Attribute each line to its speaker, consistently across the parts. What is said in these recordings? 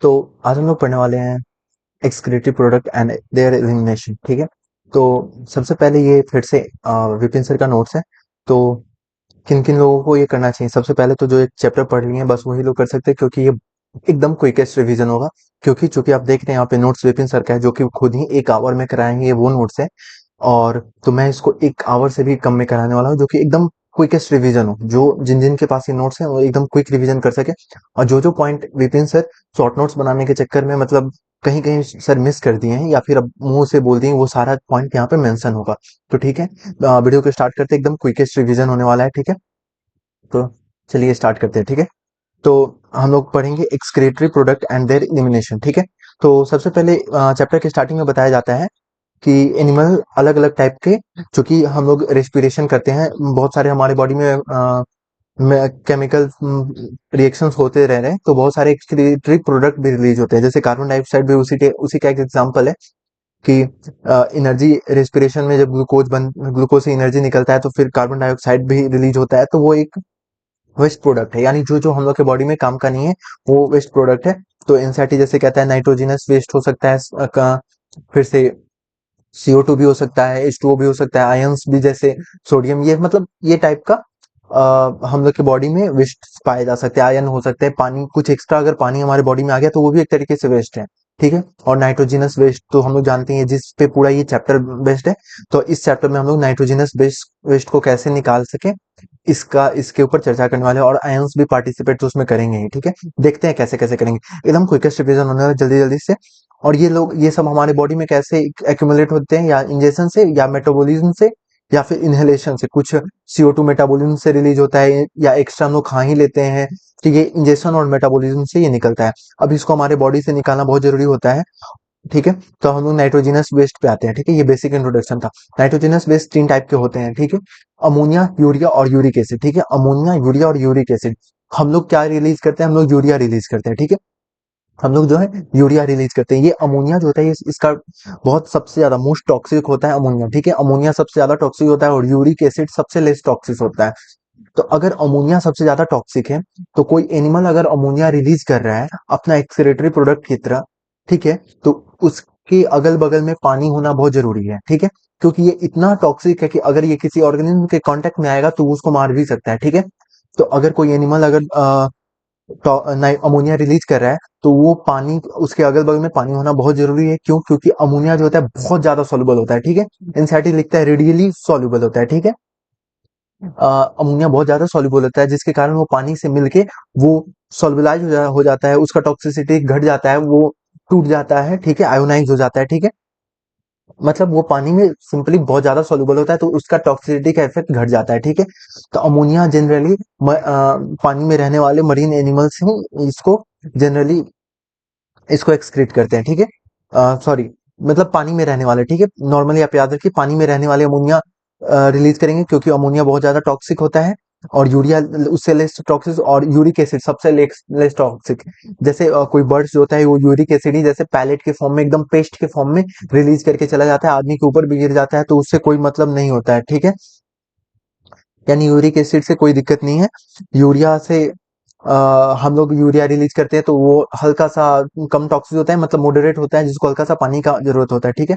Speaker 1: तो आज हम लोग पढ़ने वाले हैं excretory product and there elimination. ठीक है, तो सबसे पहले ये फिर से विपिन सर का नोट्स है। तो किन किन लोगों को ये करना चाहिए? सबसे पहले तो जो एक चैप्टर पढ़ लिए हैं बस वही लोग कर सकते हैं, क्योंकि ये एकदम क्विकेस्ट रिवीजन होगा। क्योंकि चूंकि आप देख रहे हैं यहाँ पे नोट्स विपिन सर का है, जो कि खुद ही 1 आवर में कराएंगे, ये वो नोट्स है। और तो मैं इसको 1 आवर से भी कम में कराने वाला हूँ, जो कि एकदम क्विकेस्ट रिवीजन हो, जो जिन जिन के पास ये नोट्स है वो एकदम क्विक रिवीजन कर सके। और जो जो point Vipin sir short notes बनाने के चक्कर में मतलब कहीं कहीं सर मिस कर दिए हैं या फिर अब मुंह से बोल दिए, वो सारा पॉइंट यहाँ पे मेंशन होगा। तो ठीक है, वीडियो को स्टार्ट करते हैं। एकदम क्विकेस्ट रिवीजन होने वाला है। ठीक है, तो चलिए स्टार्ट करते हैं। ठीक है, तो हम लोग पढ़ेंगे excretory product and there elimination. ठीक है, तो सबसे पहले चैप्टर के स्टार्टिंग में बताया जाता है कि एनिमल अलग अलग टाइप के, चूंकि हम लोग रेस्पिरेशन करते हैं, बहुत सारे हमारे बॉडी में केमिकल रिएक्शंस होते रह रहे हैं, तो बहुत सारे एक्सक्रीटरी प्रोडक्ट भी रिलीज होते हैं। जैसे कार्बन डाइऑक्साइड भी उसी का एक एग्जांपल है कि एनर्जी रेस्पिरेशन में जब ग्लूकोज से एनर्जी निकलता है तो फिर कार्बन डाइऑक्साइड भी रिलीज होता है, तो वो एक वेस्ट प्रोडक्ट है। यानी जो जो हम लोग के बॉडी में काम का नहीं है वो वेस्ट प्रोडक्ट है। तो एनसीईआरटी जैसे कहता है नाइट्रोजनस वेस्ट हो सकता है, फिर से CO2 भी हो सकता है, H2O भी हो सकता है, आयंस भी जैसे सोडियम, ये मतलब ये टाइप का हम लोग के बॉडी में वेस्ट पाए जा सकते हैं। आयन हो सकते हैं, पानी कुछ एक्स्ट्रा अगर पानी हमारे बॉडी में आ गया तो वो भी एक तरीके से वेस्ट है। ठीक है, और नाइट्रोजनस वेस्ट तो हम लोग जानते हैं जिस पे पूरा ये चैप्टर बेस्ड है। तो इस चैप्टर में हम लोग नाइट्रोजनस वेस्ट को कैसे निकाल सके इसका इसके ऊपर चर्चा करने वाले हैं, और आयंस भी पार्टिसिपेट तो उसमें करेंगे ही। ठीक है, देखते हैं कैसे कैसे करेंगे। एकदम क्विकेस्ट रिवीजन होने वाला है, जल्दी जल्दी से। और ये सब हमारे बॉडी में कैसे एक्यूमुलेट होते हैं, या इंजेक्शन से या मेटाबॉलिज्म से या फिर इनहेलेशन से। कुछ CO2 मेटाबॉलिज्म से रिलीज होता है, या एक्स्ट्रा हम लोग खा ही लेते हैं, तो ये इंजेक्शन और मेटाबॉलिज्म से ये निकलता है। अब इसको हमारे बॉडी से निकालना बहुत जरूरी होता है। ठीक है, तो हम लोग नाइट्रोजनस वेस्ट पे आते हैं। ठीक है, ये बेसिक इंट्रोडक्शन था। नाइट्रोजनस वेस्ट 3 टाइप के होते हैं। ठीक है, अमोनिया, यूरिया और यूरिक एसिड। ठीक है, अमोनिया, यूरिया और यूरिक एसिड। हम लोग क्या रिलीज करते हैं? हम लोग यूरिया रिलीज करते हैं। ठीक है, हम लोग जो है यूरिया रिलीज करते हैं। ये अमोनिया जो होता है इसका बहुत सबसे ज्यादा मोस्ट टॉक्सिक होता है अमोनिया। ठीक है, अमोनिया सबसे ज्यादा टॉक्सिक होता है और यूरिक एसिड सबसे लेस टॉक्सिक होता है। तो अगर अमोनिया सबसे ज्यादा टॉक्सिक है, तो कोई एनिमल अगर अमोनिया रिलीज कर रहा है अपना एक्सक्रीटरी प्रोडक्ट की तरह, ठीक है, तो उसके अगल बगल में पानी होना बहुत जरूरी है। ठीक है, क्योंकि ये इतना टॉक्सिक है कि अगर ये किसी ऑर्गेनिज्म के कांटेक्ट में आएगा तो वो उसको मार भी सकता है। ठीक है, तो अगर कोई एनिमल अगर अमोनिया रिलीज कर रहा है तो वो पानी, उसके अगल बगल में पानी होना बहुत जरूरी है। क्यों? क्योंकि अमोनिया जो होता है बहुत ज्यादा सॉल्युबल होता है। ठीक है, एनसीईआरटी लिखता है रेडियली सॉल्युबल होता है। ठीक है, अमोनिया बहुत ज्यादा सॉल्युबल होता है, जिसके कारण वो पानी से मिलके वो सॉल्युबलाइज हो जाता है, उसका टॉक्सिसिटी घट जाता है, वो टूट जाता है। ठीक है, आयोनाइज हो जाता है। ठीक है, मतलब वो पानी में सिंपली बहुत ज्यादा सॉल्युबल होता है, तो उसका टॉक्सिसिटी का इफेक्ट घट जाता है। ठीक है, तो अमोनिया जनरली पानी में रहने वाले मरीन एनिमल्स ही इसको जनरली इसको एक्सक्रीट करते हैं। ठीक है, सॉरी, मतलब पानी में रहने वाले। ठीक है, नॉर्मली आप याद रखिए पानी में रहने वाले अमोनिया रिलीज करेंगे, क्योंकि अमोनिया बहुत ज्यादा टॉक्सिक होता है, और यूरिया उससे लेस टॉक्सिक, और यूरिक एसिड सबसे लेस टॉक्सिक। जैसे कोई बर्ड्स जो होता है वो यूरिक एसिड ही जैसे पैलेट के फॉर्म में, एकदम पेस्ट के फॉर्म में रिलीज करके चला जाता है, आदमी के ऊपर भी गिर जाता है, तो उससे कोई मतलब नहीं होता है। ठीक है, यानी यूरिक एसिड से कोई दिक्कत नहीं है। यूरिया से हम लोग यूरिया रिलीज करते हैं तो वो हल्का सा कम टॉक्सिक होता है, मतलब मॉडरेट होता है, जिसको हल्का सा पानी का जरूरत होता है। ठीक है,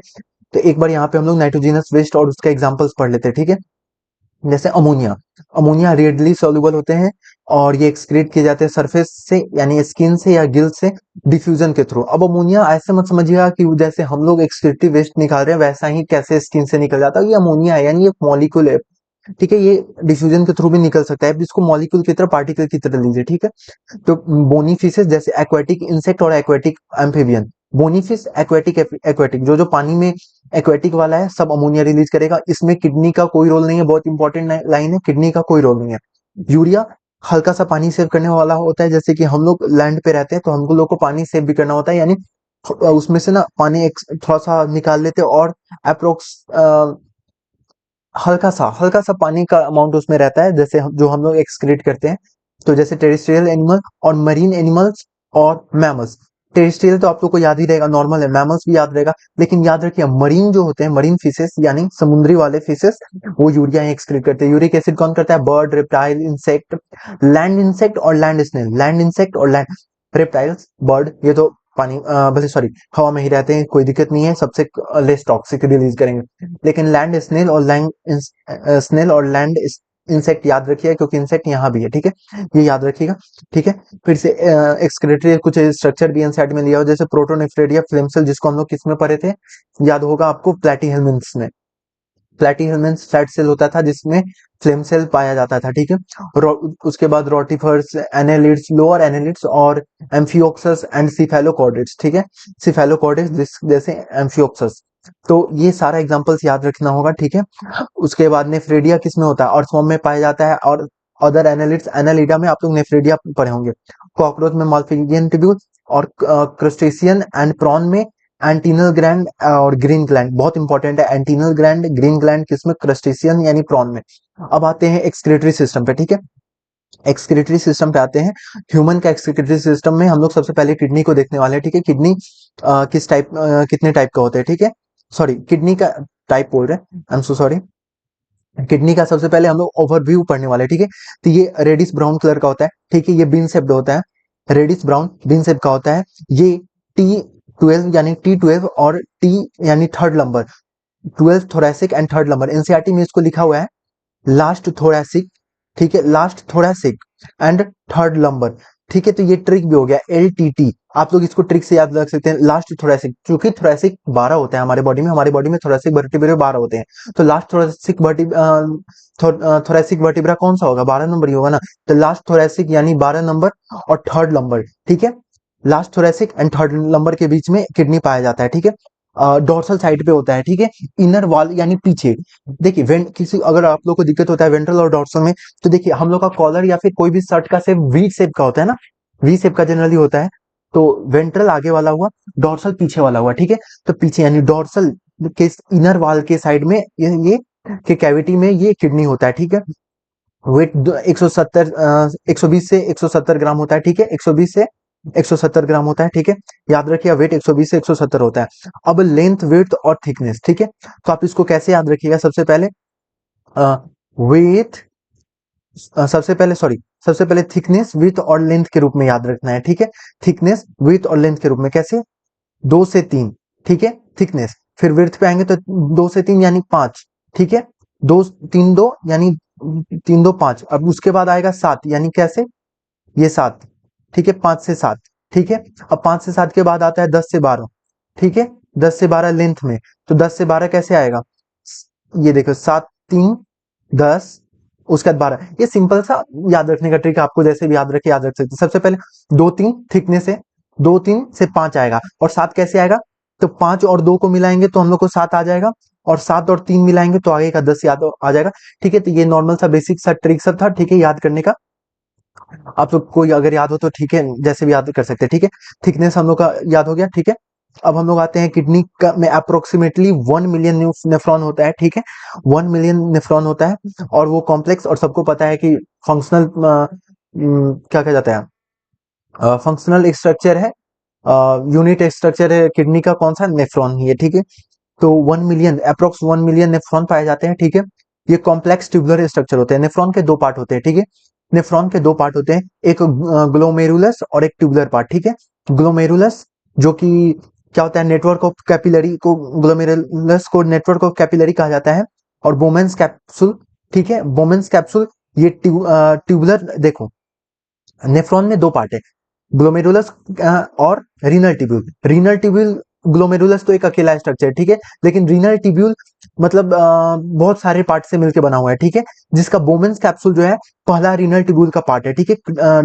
Speaker 1: तो एक बार यहाँ पे हम लोग नाइट्रोजनस वेस्ट और उसके एग्जांपल्स पढ़ लेते हैं। ठीक है, जैसे अमोनिया, अमोनिया रेडली सॉल्युबल होते हैं, और ये एक्सक्रीट किए जाते हैं सरफेस से, यानी स्किन से या गिल से, डिफ्यूजन के थ्रू। अब अमोनिया ऐसे मत समझिएगा कि जैसे हम लोग एक्सक्रीटिव वेस्ट निकाल रहे हैं वैसा ही कैसे स्किन से निकल जाता है। ये अमोनिया है, यानी एक मॉलिक्यूल है। ठीक है, ये डिफ्यूजन के थ्रू भी निकल सकता है, इसको मॉलिक्यूल की तरह, पार्टिकल की तरह लीजिए। ठीक है, तो बोनीफिशेस जैसे एक्वेटिक इंसेक्ट और aquatic amphibian. Bony fish aquatic aquatic जो जो पानी में एक्वेटिक वाला है सब अमोनिया रिलीज करेगा। इसमें किडनी का कोई रोल नहीं है, बहुत इंपॉर्टेंट लाइन है, किडनी का कोई रोल नहीं है। यूरिया हल्का सा पानी सेव करने वाला होता है, जैसे कि हम लोग लैंड पे रहते हैं तो हम लोग को पानी सेव भी करना होता है, यानी उसमें से ना पानी थोड़ा सा निकाल लेते हैं, और अप्रोक्स हल्का सा पानी का अमाउंट उसमें रहता है, जैसे जो हम लोग एक्सक्रीट करते हैं। तो जैसे टेरेस्ट्रियल एनिमल और मरीन एनिमल्स और मैमल्स। टेरेस्ट्रियल तो आप लोग को याद ही रहेगा, नॉर्मल है, मैमल्स भी याद रहेगा, लेकिन याद रखिए मरीन जो होते हैं, मरीन फिशेस यानी समुद्री वाले फिशेस, वो यूरिया ही एक्सक्रीट करते हैं। यूरिक एसिड कौन करता है? Bird, reptile, insect, land insect और लैंड स्नेल, लैंड इंसेक्ट और लैंड रेप्टाइल्स, बर्ड, ये तो पानी भले सॉरी हवा में ही रहते हैं, कोई दिक्कत नहीं है, सबसे लेस टॉक्सिक रिलीज करेंगे। लेकिन लैंड स्नेल और लैंड इंसेक्ट याद रखिए, क्योंकि इंसेक्ट यहाँ भी है, ठीक है, ये याद रखिएगा, ठीक है। फिर से एक्सक्रीटरी कुछ स्ट्रक्चर भी एनसीईआरटी में लिया हो, जैसे प्रोटोनेफ्रेडिया फ्लेम सेल, जिसको हम लोग किस में पढ़े थे, याद होगा आपको, प्लैटीहेल्मिन्थ्स में। प्लैटीहेल्मिन्थ्स फ्लैट सेल होता था जिसमें फ्लेम सेल पाया जाता था, ठीक है। उसके बाद रोटिफर्स, एनेलिड्स, लोअर एनेलिड्स और एम्फियोक्सस एंड सिफेलोकॉर्डेट्स, ठीक है, सिफेलोकॉर्डेट्स जैसे एम्फियोक्सस। तो ये सारा एग्जांपल्स याद रखना होगा, ठीक है। उसके बाद नेफ्रेडिया किस में होता है, अर्थवर्म में पाया जाता है, और अदर एनालिड्स, एनालिडा में आप लोग नेफ्रेडिया पढ़े होंगे। कॉकरोच में माल्फिजियन ट्यूब्यूल, और क्रस्टेशियन एंड प्रॉन में एंटीनल ग्लैंड और ग्रीन ग्लैंड, बहुत इंपॉर्टेंट है, एंटीनल ग्लैंड, ग्रीन ग्लैंड किसमें, क्रस्टेशियन यानी प्रॉन में। अब आते हैं एक्सक्रीटरी सिस्टम पे, ठीक है, एक्सक्रीटरी सिस्टम पे आते हैं। ह्यूमन का एक्सक्रीटरी सिस्टम में हम लोग सबसे पहले किडनी को देखने वाले हैं, ठीक है। किडनी किस टाइप कितने टाइप का होता है, ठीक है, सॉरी किडनी का टाइप बोल रहे हैं, I am so sorry. Kidney का सबसे पहले हम लोग ओवरव्यू पढ़ने वाले हैं, ठीक है। तो ये रेडिश ब्राउन कलर का होता है, ठीक है, ये बीन शेप्ड होता है, रेडिश ब्राउन बीन शेप का होता है। ये T12 यानी T12 और टी यानी third lumbar, 12 thoracic and third lumbar, NCERT में इसको लिखा हुआ है लास्ट थोरेसिक, ठीक है, last thoracic and third lumbar, ठीक है। तो ये ट्रिक भी हो गया, LTT, आप लोग इसको ट्रिक से याद रख सकते हैं, लास्ट थोरेसिक, क्योंकि थोरेसिक 12 होता है हमारे बॉडी में थोरेसिक वर्टिब्रे 12 होते हैं, तो लास्ट थोरेसिक थोरेसिक वर्टिब्रा कौन सा होगा, 12 नंबर ही होगा ना। तो लास्ट थोरेसिक यानी 12 नंबर और थर्ड नंबर, ठीक है, last thoracic and third number के बीच में किडनी पाया जाता है, ठीक है। डोर्सल साइड पे होता है, ठीक है, इनर वॉल यानी पीछे। देखिए किसी अगर आप लोग को दिक्कत होता है वेंट्रल और डोर्सल में, तो देखिए हम लोग का कॉलर या फिर कोई भी शर्ट का शेप वी शेप का होता है ना, वी शेप का जनरली होता है। तो वेंट्रल आगे वाला हुआ, डोर्सल पीछे वाला हुआ, ठीक है। तो पीछे यानी डोर्सल के इनर वॉल के साइड में ये के कैविटी में ये किडनी होता है, ठीक है। वेट 170 120 से 170 ग्राम होता है, ठीक है, 120 से 170 ग्राम होता है, ठीक है, याद रखिए वेट 120 से 170 होता है। अब लेंथ, विड्थ और थिकनेस, ठीक है, तो आप इसको कैसे याद रखिएगा, सबसे पहले विथ सबसे पहले थिकनेस, विथ और लेंथ के रूप में याद रखना है, ठीक है। थिकनेस, विथ और लेंथ के रूप में कैसे, 2 से 3, ठीक है, थिकनेस। फिर विड्थ पे आएंगे तो 2 से 3 यानी 5, ठीक है, 2 3 2 यानी 3 2 5। अब उसके बाद आएगा 7 यानी कैसे, ये 7, ठीक है, 5 से 7, ठीक है। अब 5 से 7 के बाद आता है 10 से 12, ठीक है, 10 से 12 लेंथ में। तो 10 से 12 कैसे आएगा, ये देखो 7 3 10, उसके बाद 12, ये सिंपल सा याद रखने का ट्रिक, आपको जैसे भी याद रखे याद रख सकते हैं। सबसे पहले 2 3 थिकनेस है, 2 3 से 5 आएगा, और 7 कैसे आएगा, तो 5 और 2 को मिलाएंगे तो हम लोग को 7 आ जाएगा, और 7 और 3 मिलाएंगे तो आगे का 10 याद आ जाएगा, ठीक है। तो ये नॉर्मल सा बेसिक सा ट्रिक सब था, ठीक है, याद करने का। आप लोग को अगर याद हो तो ठीक है, जैसे भी याद कर सकते हैं, ठीक है। थिकनेस हम लोग का याद हो गया, ठीक है। अब हम लोग आते हैं किडनी का में अप्रोक्सीमेटली 1 मिलियन नेफ्रॉन होता है, ठीक है, 1 मिलियन नेफ्रॉन होता है, और वो कॉम्प्लेक्स, और सबको पता है कि फंक्शनल क्या कहा जाता है, फंक्शनल स्ट्रक्चर है, यूनिट स्ट्रक्चर है किडनी का, कौन सा, नेफ्रॉन ही है, ठीक है। तो 1 मिलियन अप्रोक्स 1 मिलियन नेफ्रॉन पाए जाते हैं, ठीक है। ये कॉम्प्लेक्स ट्यूबुलर स्ट्रक्चर होते हैं, नेफ्रॉन के 2 पार्ट होते हैं, ठीक है, नेफ्रॉन के 2 पार्ट होते हैं, एक ग्लोमेरुलस और एक ट्यूबुलर पार्ट, ठीक है। ग्लोमेरुलस जो कि क्या होता है, नेटवर्क ऑफ कैपिलरी को, ग्लोमेरुलस को नेटवर्क ऑफ कैपिलरी कहा जाता है, और बोमेंस कैप्सूल, ठीक है, बोमेंस कैप्सूल, ये ट्यूबुलर, देखो नेफ्रॉन में 2 पार्ट है, ग्लोमेरुलस और renal tubule. Renal tubule, glomerulus तो एक अकेला स्ट्रक्चर है, ठीक है, लेकिन रीनल ट्यूब्यूल मतलब बहुत सारे पार्ट से मिलकर बना हुआ है, ठीक है, जिसका बोमेंस कैप्सूल जो है पहला रीनल ट्यूब्यूल का पार्ट है, ठीक है,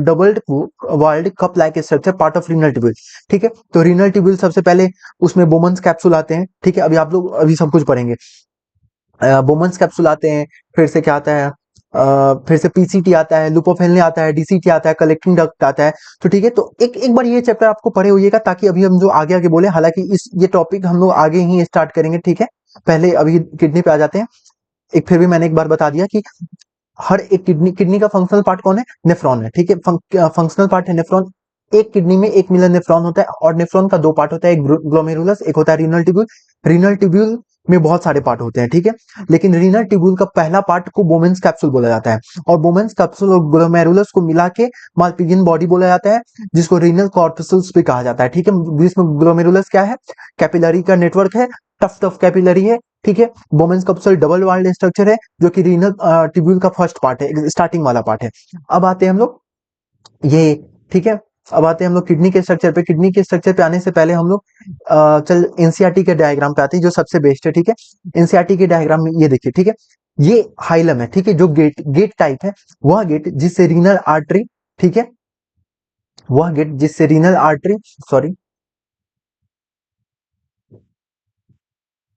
Speaker 1: doubled world cup like structure part of renal tubule, ठीक है। तो रीनल ट्यूब्यूल सबसे पहले उसमें बोमेंस कैप्सूल आते हैं, ठीक है, अभी आप लोग अभी सब कुछ पढ़ेंगे, बोमन्स कैप्सूल आते हैं, फिर से क्या आता है, फिर से पीसीटी आता है, लुपोफिलिन आता है, डीसीटी आता है, कलेक्टिंग डक्ट आता है। तो ठीक है, तो एक बार ये चैप्टर आपको पढ़े होइएगा, ताकि अभी हम जो आगे आगे बोले, हालांकि ये टॉपिक हम लोग आगे ही स्टार्ट करेंगे, ठीक है। पहले अभी किडनी पे आ जाते हैं। एक फिर भी मैंने एक बार बता दिया कि हर एक किडनी का फंक्शनल पार्ट कौन है, नेफ्रॉन है, ठीक है, फंक्शनल पार्ट है नेफ्रॉन। एक किडनी में 1 मिलियन नेफ्रॉन होता है, और नेफ्रॉन का 2 पार्ट होता है, एक ग्लोमेरुलस, एक होता है रीनल ट्यूब्यूल। रीनल ट्यूब्यूल में बहुत सारे पार्ट होते हैं, ठीक है। लेकिन रीनल ट्यूब्यूल का पहला पार्ट को बोमेंस कैप्सूल बोला जाता है, और बोमेंस कैप्सूल और ग्लोमेरुलस को मिला के मालपिजियन बॉडी बोला जाता है, जिसको रीनल कॉर्पसूल्स भी कहा जाता है, ठीक है। जिसमें ग्लोमेरुलस क्या है, कैपिलरी का नेटवर्क है, टफ टफ कैपिलरी है, ठीक है। Bowman's capsule double walled structure है, जो कि रीनल ट्यूब्यूल का फर्स्ट पार्ट है, स्टार्टिंग वाला पार्ट है। अब आते हैं हम लोग ये, ठीक है। अब आते हैं हम लोग किडनी के स्ट्रक्चर पे। किडनी के स्ट्रक्चर पे आने से पहले हम लोग चल एनसीईआरटी के डायग्राम पे आते हैं, जो सबसे बेस्ट है, ठीक है। एनसीईआरटी के डायग्राम में ये देखिए, ठीक है, ये हाइलम है, ठीक है, जो गेट गेट टाइप है, वह गेट जिससे रीनल आर्टरी, ठीक है, वह गेट जिससे रीनल आर्टरी, सॉरी,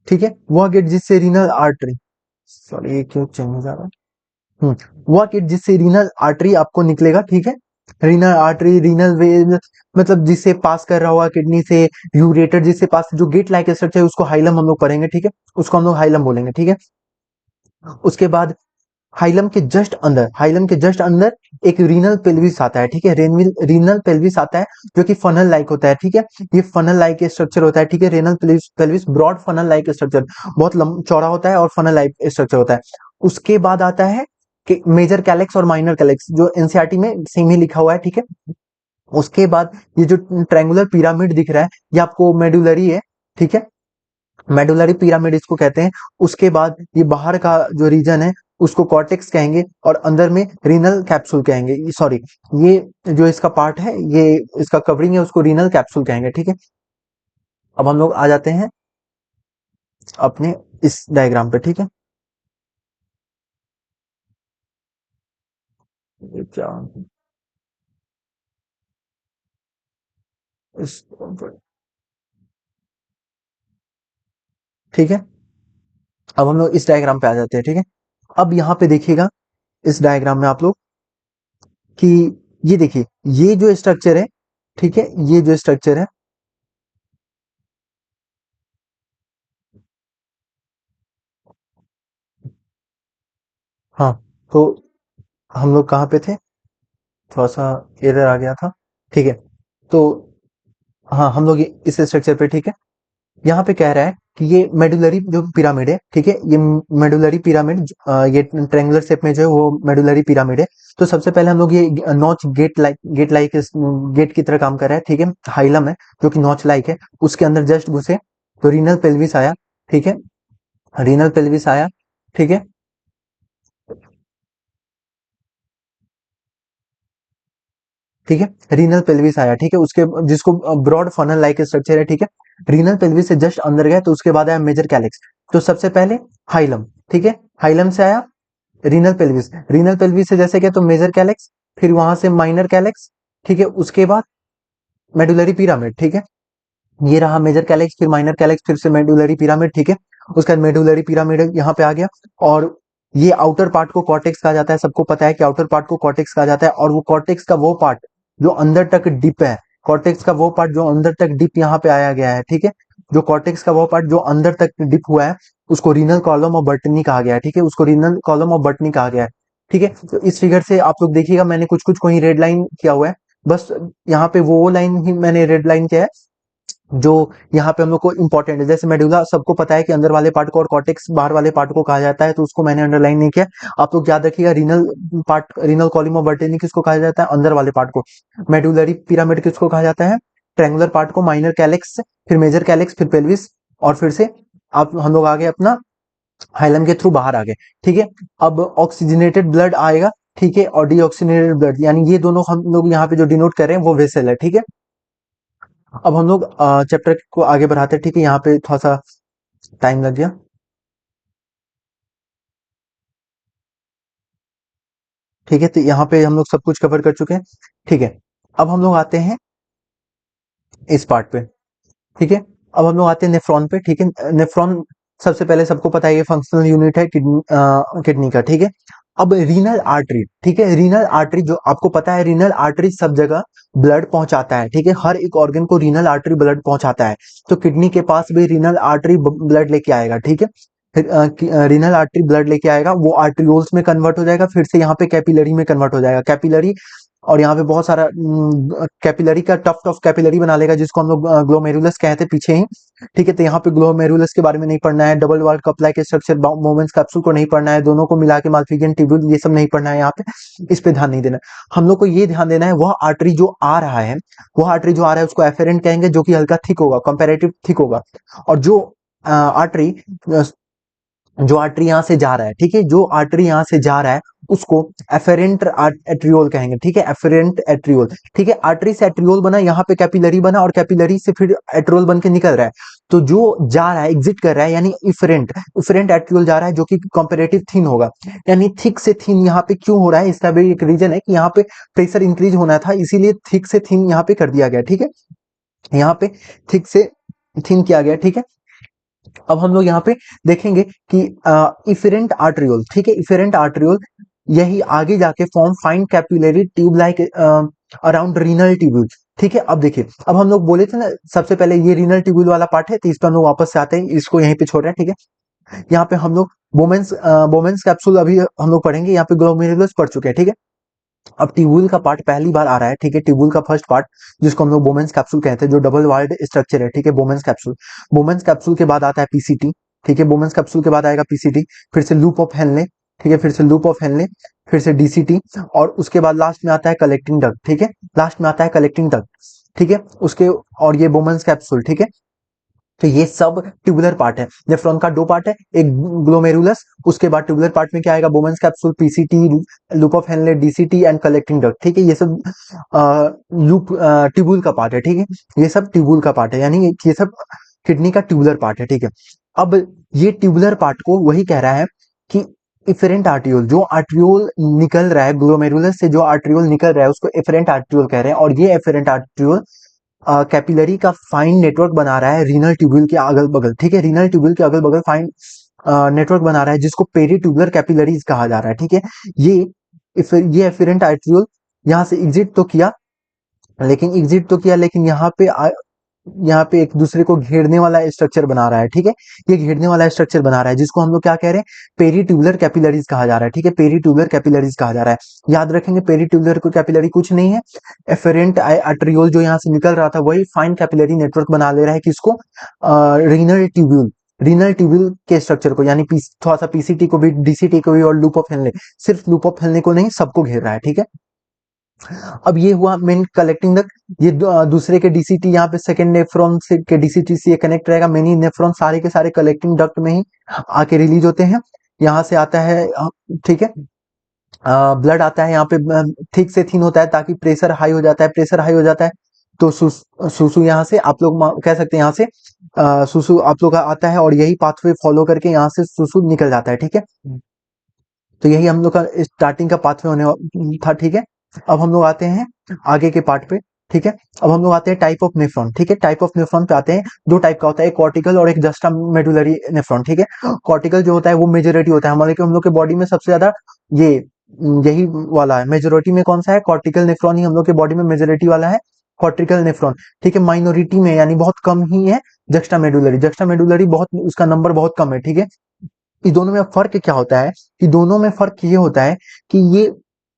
Speaker 1: ठीक है, वह गेट जिससे रीनल आर्टरी, सॉरी ये क्यों चेंज हो जा रहा है, वह किट जिससे रीनल आर्टरी आपको निकलेगा, ठीक है। रीनल आर्टरी, रीनल वेन, मतलब जिससे पास कर रहा हुआ किडनी से, यूरेटर जिससे पास, जो गेट लाइक स्ट्रक्चर है उसको हाइलम हम लोग पढ़ेंगे, ठीक है। उसको हम लोग हाइलम बोलेंगे, ठीक है। उसके बाद हाइलम के जस्ट अंदर एक रीनल पेल्विस आता है, ठीक है। रीनल पेल्विस आता है, जो कि फनल लाइक होता है, ठीक है। ये फनल लाइक स्ट्रक्चर होता है, ठीक है। Renal pelvis broad funnel like structure, बहुत चौड़ा होता है और फनल लाइक स्ट्रक्चर होता है। उसके बाद आता है कि मेजर कैलेक्स और माइनर कैलेक्स, जो एनसीईआरटी में सेम ही लिखा हुआ है, ठीक है। उसके बाद ये जो ट्रायंगुलर पिरामिड दिख रहा है, ये आपको मेडुलरी है, ठीक है। मेडुलरी पिरामिड इसको कहते हैं। उसके बाद ये बाहर का जो रीजन है उसको कॉर्टेक्स कहेंगे, और अंदर में रीनल कैप्सूल कहेंगे, सॉरी, ये जो इसका पार्ट है, ये इसका कवरिंग है, उसको रीनल कैप्सूल कहेंगे, ठीक है। अब हम लोग आ जाते हैं अपने इस डायग्राम पे, ठीक है। ये क्या, इस, ठीक है। अब हम लोग इस डायग्राम पे आ जाते हैं, ठीक है। अब यहाँ पे देखिएगा इस डायग्राम में आप लोग कि ये देखिए, ये जो स्ट्रक्चर है, ठीक है, ये जो स्ट्रक्चर है, हाँ, तो हम लोग कहाँ पे थे, थोड़ा सा एरर आ गया था, ठीक है। तो हाँ, हम लोग इस स्ट्रक्चर पे, ठीक है। यहाँ पे कह रहा है कि ये मेडुलरी जो पिरामिड है, ठीक है, ये मेडुलरी पिरामिड, ये ट्रायंगुलर शेप में जो है वो मेडुलरी पिरामिड है। तो सबसे पहले हम लोग ये नॉच गेट लाइक गेट की तरह काम कर रहा है, ठीक है। हाइलम है जो कि नॉच लाइक है, उसके अंदर जस्ट घुसे तो रीनल पेल्विस आया, ठीक है। रीनल पेल्विस आया, ठीक है, ठीक है। रीनल पेल्विस आया, ठीक है, उसके जिसको ब्रॉड फनल लाइक स्ट्रक्चर है, ठीक है। रीनल पेल्विस से जस्ट अंदर गया तो उसके बाद आया मेजर कैलेक्स। तो सबसे पहले हाइलम, ठीक है, हाइलम से आया रीनल पेल्विस, रीनल पेल्विस से जैसे गया तो मेजर कैलेक्स, फिर वहां से माइनर कैलेक्स, ठीक है। उसके बाद मेडुलरी पिरामिड, ठीक है, ये रहा मेजर कैलेक्स, फिर माइनर कैलेक्स, फिर से मेडुलरी पिरामिड, ठीक है। उसके बाद मेडुलरी पिरामिड यहाँ पे आ गया, और ये आउटर पार्ट को कॉर्टेक्स कहा जाता है, सबको पता है कि आउटर पार्ट को कॉर्टेक्स कहा जाता है, और वो कॉर्टेक्स का वो पार्ट जो अंदर तक डिप है, कॉर्टेक्स का वो पार्ट जो अंदर तक डिप यहाँ पे आया गया है, ठीक है। जो कॉर्टेक्स का वो पार्ट जो अंदर तक डिप हुआ है उसको रीनल कॉलम ऑफ बर्टनी कहा गया है, ठीक है, उसको रीनल कॉलम ऑफ बर्टनी कहा गया है, ठीक है। तो इस फिगर से आप लोग देखिएगा, मैंने कुछ कुछ को ही रेड लाइन किया हुआ है, बस यहाँ पे वो लाइन ही मैंने रेड लाइन किया है जो यहाँ पे हम लोग को इंपॉर्टेंट है। जैसे मेडुला सबको पता है कि अंदर वाले पार्ट को और कॉर्टेक्स बाहर वाले पार्ट को कहा जाता है, तो उसको मैंने अंडरलाइन नहीं किया। आप लोग याद रखिएगा, renal part, renal column of Bertini किसको कहा जाता है, अंदर वाले पार्ट को। मेडुलरी पिरामिड किसको कहा जाता है, ट्रायंगुलर पार्ट को, माइनर कैलेक्स, फिर मेजर कैलेक्स, फिर पेल्विस, और फिर से आप हम लोग आगे अपना हाइलम के थ्रू बाहर आ गए, ठीक है। अब ऑक्सीजनेटेड ब्लड आएगा, ठीक है, और डीऑक्सीजनेटेड ब्लड, यानी ये दोनों हम लोग यहाँ पे जो डिनोट कर रहे हैं वो वेसल है, ठीक है। अब हम लोग चैप्टर को आगे बढ़ाते हैं, ठीक है। यहाँ पे थोड़ा सा टाइम लग गया, ठीक है। तो यहाँ पे हम लोग सब कुछ कवर कर चुके हैं, ठीक है। अब हम लोग आते हैं इस पार्ट पे, ठीक है। अब हम लोग आते हैं नेफ्रॉन पे, ठीक है। नेफ्रॉन सबसे पहले सबको पता है ये फंक्शनल यूनिट है किडनी का, ठीक है। अब रीनल आर्टरी, ठीक है, रीनल आर्टरी जो आपको पता है, रीनल आर्टरी सब जगह ब्लड पहुंचाता है, ठीक है, हर एक ऑर्गन को रीनल आर्टरी ब्लड पहुंचाता है। तो किडनी के पास भी रीनल आर्टरी ब्लड लेके आएगा, ठीक है। रीनल आर्टरी ब्लड लेके आएगा, वो आर्टरियोल्स में कन्वर्ट हो जाएगा, फिर से यहाँ पे कैपिलरी में कन्वर्ट हो जाएगा। कैपिलरी और यहाँ पे बहुत सारा कैपिलरी का टफ टफ कैपिलरी बना लेगा, जिसको हम लोग ग्लोमेरुलस कहते हैं पीछे ही। ठीक है, तो यहाँ पे ग्लोमेरुलस के बारे में नहीं पढ़ना है, डबल वॉल्ड कपला के स्ट्रक्चर, मोमेंट्स कैप्सूल को नहीं पढ़ना है, दोनों को मिला के माल्फिजियन ट्यूब्यूल, ये सब नहीं पढ़ना है यहाँ पे, इस पे ध्यान नहीं देना। हम लोग को ये ध्यान देना है वह आर्टरी जो आ रहा है, वह आर्टरी जो आ रहा है उसको एफेरेंट कहेंगे, जो कि हल्का थिक होगा, कंपेरेटिव थिक होगा। और जो आर्टरी जो आर्टरी यहाँ से जा रहा है, ठीक है, जो आर्टरी यहाँ से जा रहा है उसको एफेरेंट एट्रियोल कहेंगे। ठीक है, एफेरेंट एट्रियोल। ठीक है, आर्टरी से एट्रियोल बना, यहाँ पे कैपिलरी बना, और कैपिलरी से फिर एट्रियोल बन के निकल रहा है। तो जो जा रहा है, एग्जिट कर रहा है, यानी इफरेंट इफरेंट एट्रियोल जा रहा है, जो कि कंपेरेटिव थिन होगा। यानी थिक से थिन यहाँ पे क्यों हो रहा है, इसका भी एक रीजन है कि यहाँ पे प्रेशर इंक्रीज होना था, इसीलिए थिक से थिन यहाँ पे कर दिया गया। ठीक है, यहाँ पे थिक से थिन किया गया। ठीक है, अब हम लोग यहाँ पे देखेंगे कि इफेरेंट आर्टरियोल, ठीक है, इफेरेंट आर्टरियोल यही आगे जाके form fine capillary tube like around renal tubule. ठीक है, अब देखिए, अब हम लोग बोले थे ना सबसे पहले ये रीनल ट्यूब्यूल वाला पार्ट है, तो इस पर हम लोग वापस से आते हैं, इसको यहीं पे छोड़ रहे हैं। ठीक है, यहाँ पे हम लोग बोमेंस कैप्सूल अभी हम लोग पढ़ेंगे, यहाँ पे ग्लोमेरुलस पढ़ चुके हैं। ठीक है, अब ट्यूबुल का पार्ट पहली बार आ रहा है। ठीक है, ट्यूबुल का फर्स्ट पार्ट जिसको हम लोग बोमेंस कैप्सूल कहते हैं, जो डबल वाल्ड स्ट्रक्चर है। ठीक है, बोमेंस कैप्सूल। बोमेंस कैप्सूल के बाद आता है पीसीटी। ठीक है, बोमेंस कैप्सूल के बाद आएगा पीसीटी, फिर से लूप ऑफ हेनले। ठीक है, फिर से लूप ऑफ हेनले, फिर से डीसीटी, और उसके बाद लास्ट में आता है कलेक्टिंग डक्ट। ठीक है, लास्ट में आता है कलेक्टिंग डक्ट। ठीक है, उसके और ये बोमेंस कैप्सूल। ठीक है, तो ये सब ट्यूबुलर पार्ट है। नेफ्रॉन का दो पार्ट है, एक ग्लोमेरुलस, उसके बाद ट्यूबुलर पार्ट में क्या आएगा, बोमेंस capsule, PCT, loop of Henley, DCT and collecting duct. ठीक है, ये सब लूप ट्यूबुल का पार्ट है। ठीक है, ये सब ट्यूबुल का पार्ट है, यानी ये सब किडनी का ट्यूबुलर पार्ट है। ठीक है, अब ये ट्यूबुलर पार्ट को वही कह रहा है कि इफेरेंट आर्टियोल, जो आर्टियोल निकल रहा है ग्लोमेरुलस से, जो आर्टियोल निकल रहा है उसको एफेरेंट आर्टियोल कह रहे हैं। और ये एफेरेंट आर्टियोल कैपिलरी का फाइन नेटवर्क बना रहा है रीनल ट्यूब्यूल के अगल बगल। ठीक है, रीनल ट्यूब्यूल के अगल बगल फाइन नेटवर्क बना रहा है, जिसको पेरी ट्यूबुलर कैपिलरीज कहा जा रहा है। ठीक है, ये ये एफिरेंट आर्टियोल यहाँ से एग्जिट तो किया, लेकिन यहाँ पे एक दूसरे को घेरने वाला स्ट्रक्चर बना रहा है। ठीक है, ये घेरने वाला स्ट्रक्चर बना रहा है, जिसको हम लोग क्या कह रहे हैं, पेरी ट्यूबुलर कैपिलरीज कहा जा रहा है। ठीक है, पेरी ट्यूबुलर कैपिलरीज कहा जा रहा है। याद रखेंगे, पेरी ट्यूबुलर कैपिलरी कुछ नहीं है, एफेरेंट आर्टरियोल जो यहाँ से निकल रहा था वही फाइन कैपिलरी नेटवर्क बना ले रहा है, किसको, रीनल ट्यूब्यूल के स्ट्रक्चर को, यानी थोड़ा सा पीसीटी को भी, डीसीटी को भी, और लूप ऑफ हेनले, सिर्फ लूप ऑफ हेनले को नहीं, सबको घेर रहा है। ठीक है, अब ये हुआ मेन कलेक्टिंग डक्ट। ये दूसरे के डीसीटी, यहाँ पे सेकंड नेफ्रॉन से के डीसीटी से ये कनेक्ट रहेगा। मेनी नेफ्रॉन सारे के सारे कलेक्टिंग डक्ट में ही आके रिलीज होते हैं। यहाँ से आता है, ठीक है, ब्लड आता है यहाँ पे, थिक से थिन होता है, ताकि प्रेशर हाई हो जाता है, प्रेशर हाई हो जाता है तो सुसु यहाँ से आप लोग कह सकते हैं, यहाँ से सुसु आप लोग का आता है, और यही पाथवे फॉलो करके यहाँ से सुसु निकल जाता है। ठीक है, तो यही हम लोग का स्टार्टिंग का पाथवे होने था। ठीक है, अब हम लोग आते हैं आगे के पार्ट पे। ठीक है, अब हम लोग आते हैं टाइप ऑफ नेफ्रॉन। ठीक है, टाइप ऑफ नेफ्रॉन पे आते हैं। दो टाइप का होता है, एक कॉर्टिकल और एक जस्टा मेडुलरी नेफ्रॉन। ठीक है, कॉर्टिकल जो होता है वो मेजोरिटी होता है हम लोग के बॉडी में सबसे ज्यादा, ये यही वाला है मेजोरिटी में। कौन सा है, कॉर्टिकल नेफ्रॉन ही हम लोग के बॉडी में मेजोरिटी वाला है, कॉर्टिकल नेफ्रॉन। ठीक है, माइनॉरिटी में यानी बहुत कम ही है जस्टा मेडुलरी। जस्टा मेडुलरी बहुत, उसका नंबर बहुत कम है। ठीक है, इस दोनों में फर्क क्या होता है, कि दोनों में फर्क ये होता है कि ये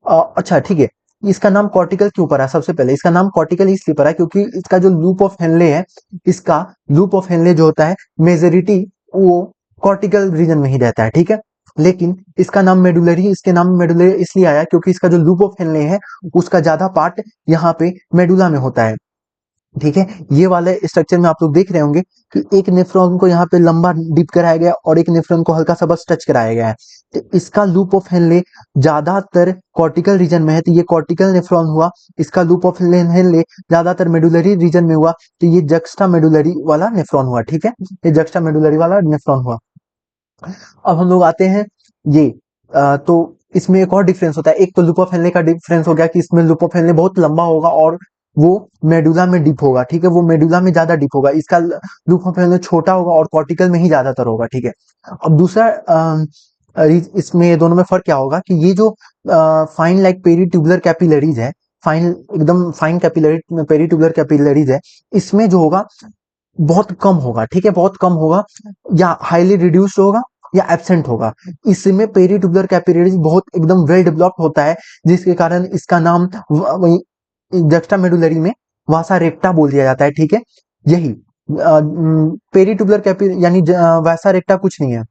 Speaker 1: अच्छा ठीक है, इसका नाम कॉर्टिकल क्यों पड़ा, सबसे पहले इसका नाम कॉर्टिकल इसलिए पड़ा क्योंकि इसका जो लूप ऑफ हेनले है, इसका लूप ऑफ हेनले जो होता है मेजोरिटी वो कॉर्टिकल रीजन में ही रहता है। ठीक है, लेकिन इसका नाम मेडुलरी, इसके नाम मेडुलरी इसलिए आया क्योंकि इसका जो लूप ऑफ हेनले है उसका ज्यादा पार्ट यहाँ पे मेडुला में होता है। ठीक है, ये वाले स्ट्रक्चर में आप लोग देख रहे होंगे कि एक नेफ्रॉन को यहाँ पे लंबा डिप कराया गया और एक नेफ्रॉन को हल्का सा बस टच कराया गया है। तो इसका लूप ऑफ हेनले ज्यादातर कॉर्टिकल रीजन में है, तो ये कॉर्टिकल नेफ्रॉन हुआ। इसका लूप ऑफ हेनले ज्यादातर मेडुलरी रीजन में हुआ, तो ये जक्स्टा मेडुलरी वाला नेफ्रॉन हुआ। ठीक है, ये जक्स्टा मेडुलरी वाला नेफ्रॉन हुआ। अब हम लोग आते हैं ये तो इसमें एक और डिफरेंस होता है। एक तो लूप ऑफ हेनले का डिफरेंस हो गया कि इसमें लूप ऑफ हेनले बहुत लंबा होगा और वो मेडुला में डिप होगा। ठीक है, वो मेडुला में ज्यादा डिप होगा। इसका लूप ऑफ हेनले छोटा होगा और कॉर्टिकल में ही ज्यादातर होगा। ठीक है, अब दूसरा इसमें ये दोनों में फर्क क्या होगा कि ये जो fine like peritubular capillaries है, फाइन एकदम fine capillary peritubular capillaries है, इसमें जो होगा बहुत कम होगा। ठीक है, बहुत कम होगा या हाईली रिड्यूस्ड होगा, या एब्सेंट होगा। इसमें पेरिट्यूबुलर कैपिलरीज बहुत एकदम वेल डेवलप्ड होता है, जिसके कारण इसका नाम जस्टा मेडुलरी में वासा रेक्टा बोल दिया जाता है। ठीक है, यही पेरिट्यूबुलर कैपिलरी यानी वैसा रेक्टा कुछ नहीं है,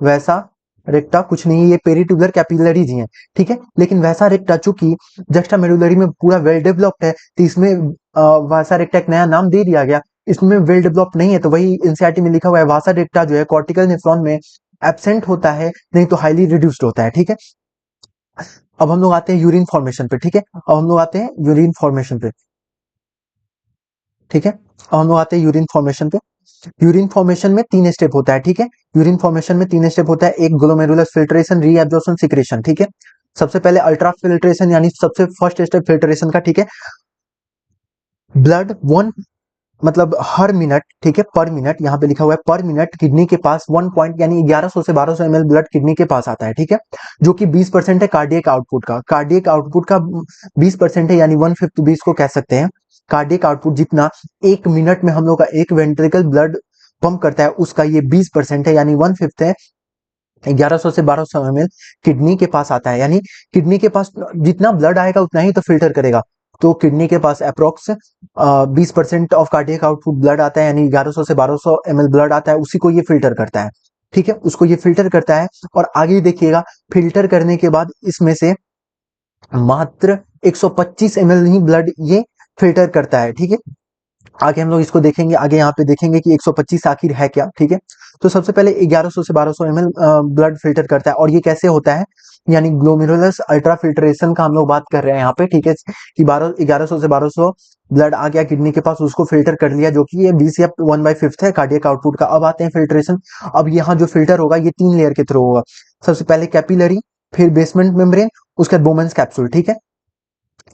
Speaker 1: वैसा रेक्टा कुछ नहीं है, ये पेरिट्यूबुलर कैपिलरीज ही है। ठीक है, लेकिन वैसा रेक्टा चूंकि जस्टा मेडुलरी में पूरा वेल डेवलप्ड है, तो इसमें वासा रेक्टा एक नया नाम दे दिया गया। इसमें वेल डेवलप्ड नहीं है, तो वही एनसीईआरटी में लिखा हुआ है वासा रेक्टा जो है कॉर्टिकल नेफ्रॉन में एब्सेंट होता है, नहीं तो हाईली रिड्यूस्ड होता है। ठीक है, अब हम लोग आते हैं यूरिन फॉर्मेशन पे। ठीक है, अब हम लोग आते हैं यूरिन फॉर्मेशन पे। ठीक है, अब हम लोग आते हैं यूरिन फॉर्मेशन पे। यूरिन फॉर्मेशन में 3 स्टेप होता है। ठीक है, यूरिन फॉर्मेशन में 3 स्टेप होता है, एक ग्लोमेरुलर फिल्ट्रेशन, रीएब्जॉर्प्शन, सिक्रेशन। ठीक है, सबसे पहले अल्ट्रा फिल्ट्रेशन यानी सबसे फर्स्ट स्टेप फिल्ट्रेशन का। ठीक है, ब्लड वन मतलब हर मिनट, ठीक है, पर मिनट, यहाँ पे लिखा हुआ है पर मिनट किडनी के पास 1 पॉइंट यानी 1100 से 1200 ml ब्लड किडनी के पास आता है। ठीक है, जो कि 20% है कार्डियक आउटपुट का। कार्डियक आउटपुट का 20% है, यानी 1/5 भी इसको कह सकते हैं। कार्डियक आउटपुट जितना एक मिनट में हम लोग का एक वेंट्रिकल ब्लड पंप करता है, उसका ये 20% है, यानी 1/5 है। 1100 से 1200 ml किडनी के पास आता है, यानी किडनी के पास जितना ब्लड आएगा उतना ही तो फिल्टर करेगा। तो किडनी के पास approx 20% of cardiac output blood आता है, यानी 1100 से 1200 ml ब्लड आता है, उसी को ये फिल्टर करता है। ठीक है, उसको ये फिल्टर करता है, और आगे देखिएगा फिल्टर करने के बाद इसमें से मात्र 125 ml ही ब्लड ये फिल्टर करता है। ठीक है, आगे हम लोग इसको देखेंगे, आगे यहाँ पे देखेंगे कि 125 आखिर है क्या। ठीक है, तो सबसे पहले 1100 से 1200 ml ब्लड फिल्टर करता है, और ये कैसे होता है, यानी ग्लोमेरुलस अल्ट्रा फिल्ट्रेशन का हम लोग बात कर रहे हैं यहाँ पे। ठीक है, कि 1100 से 1200 ब्लड आ गया किडनी के पास, उसको फिल्टर कर लिया, जो कि ये 20 या 1/5 है कार्डियक आउटपुट का। अब आते हैं फिल्ट्रेशन। अब यहाँ जो फिल्टर होगा ये 3 लेयर के थ्रू होगा। सबसे पहले कैपिलरी, फिर बेसमेंट मेम्ब्रेन, उसके बाद बोमेंस कैप्सूल। ठीक है,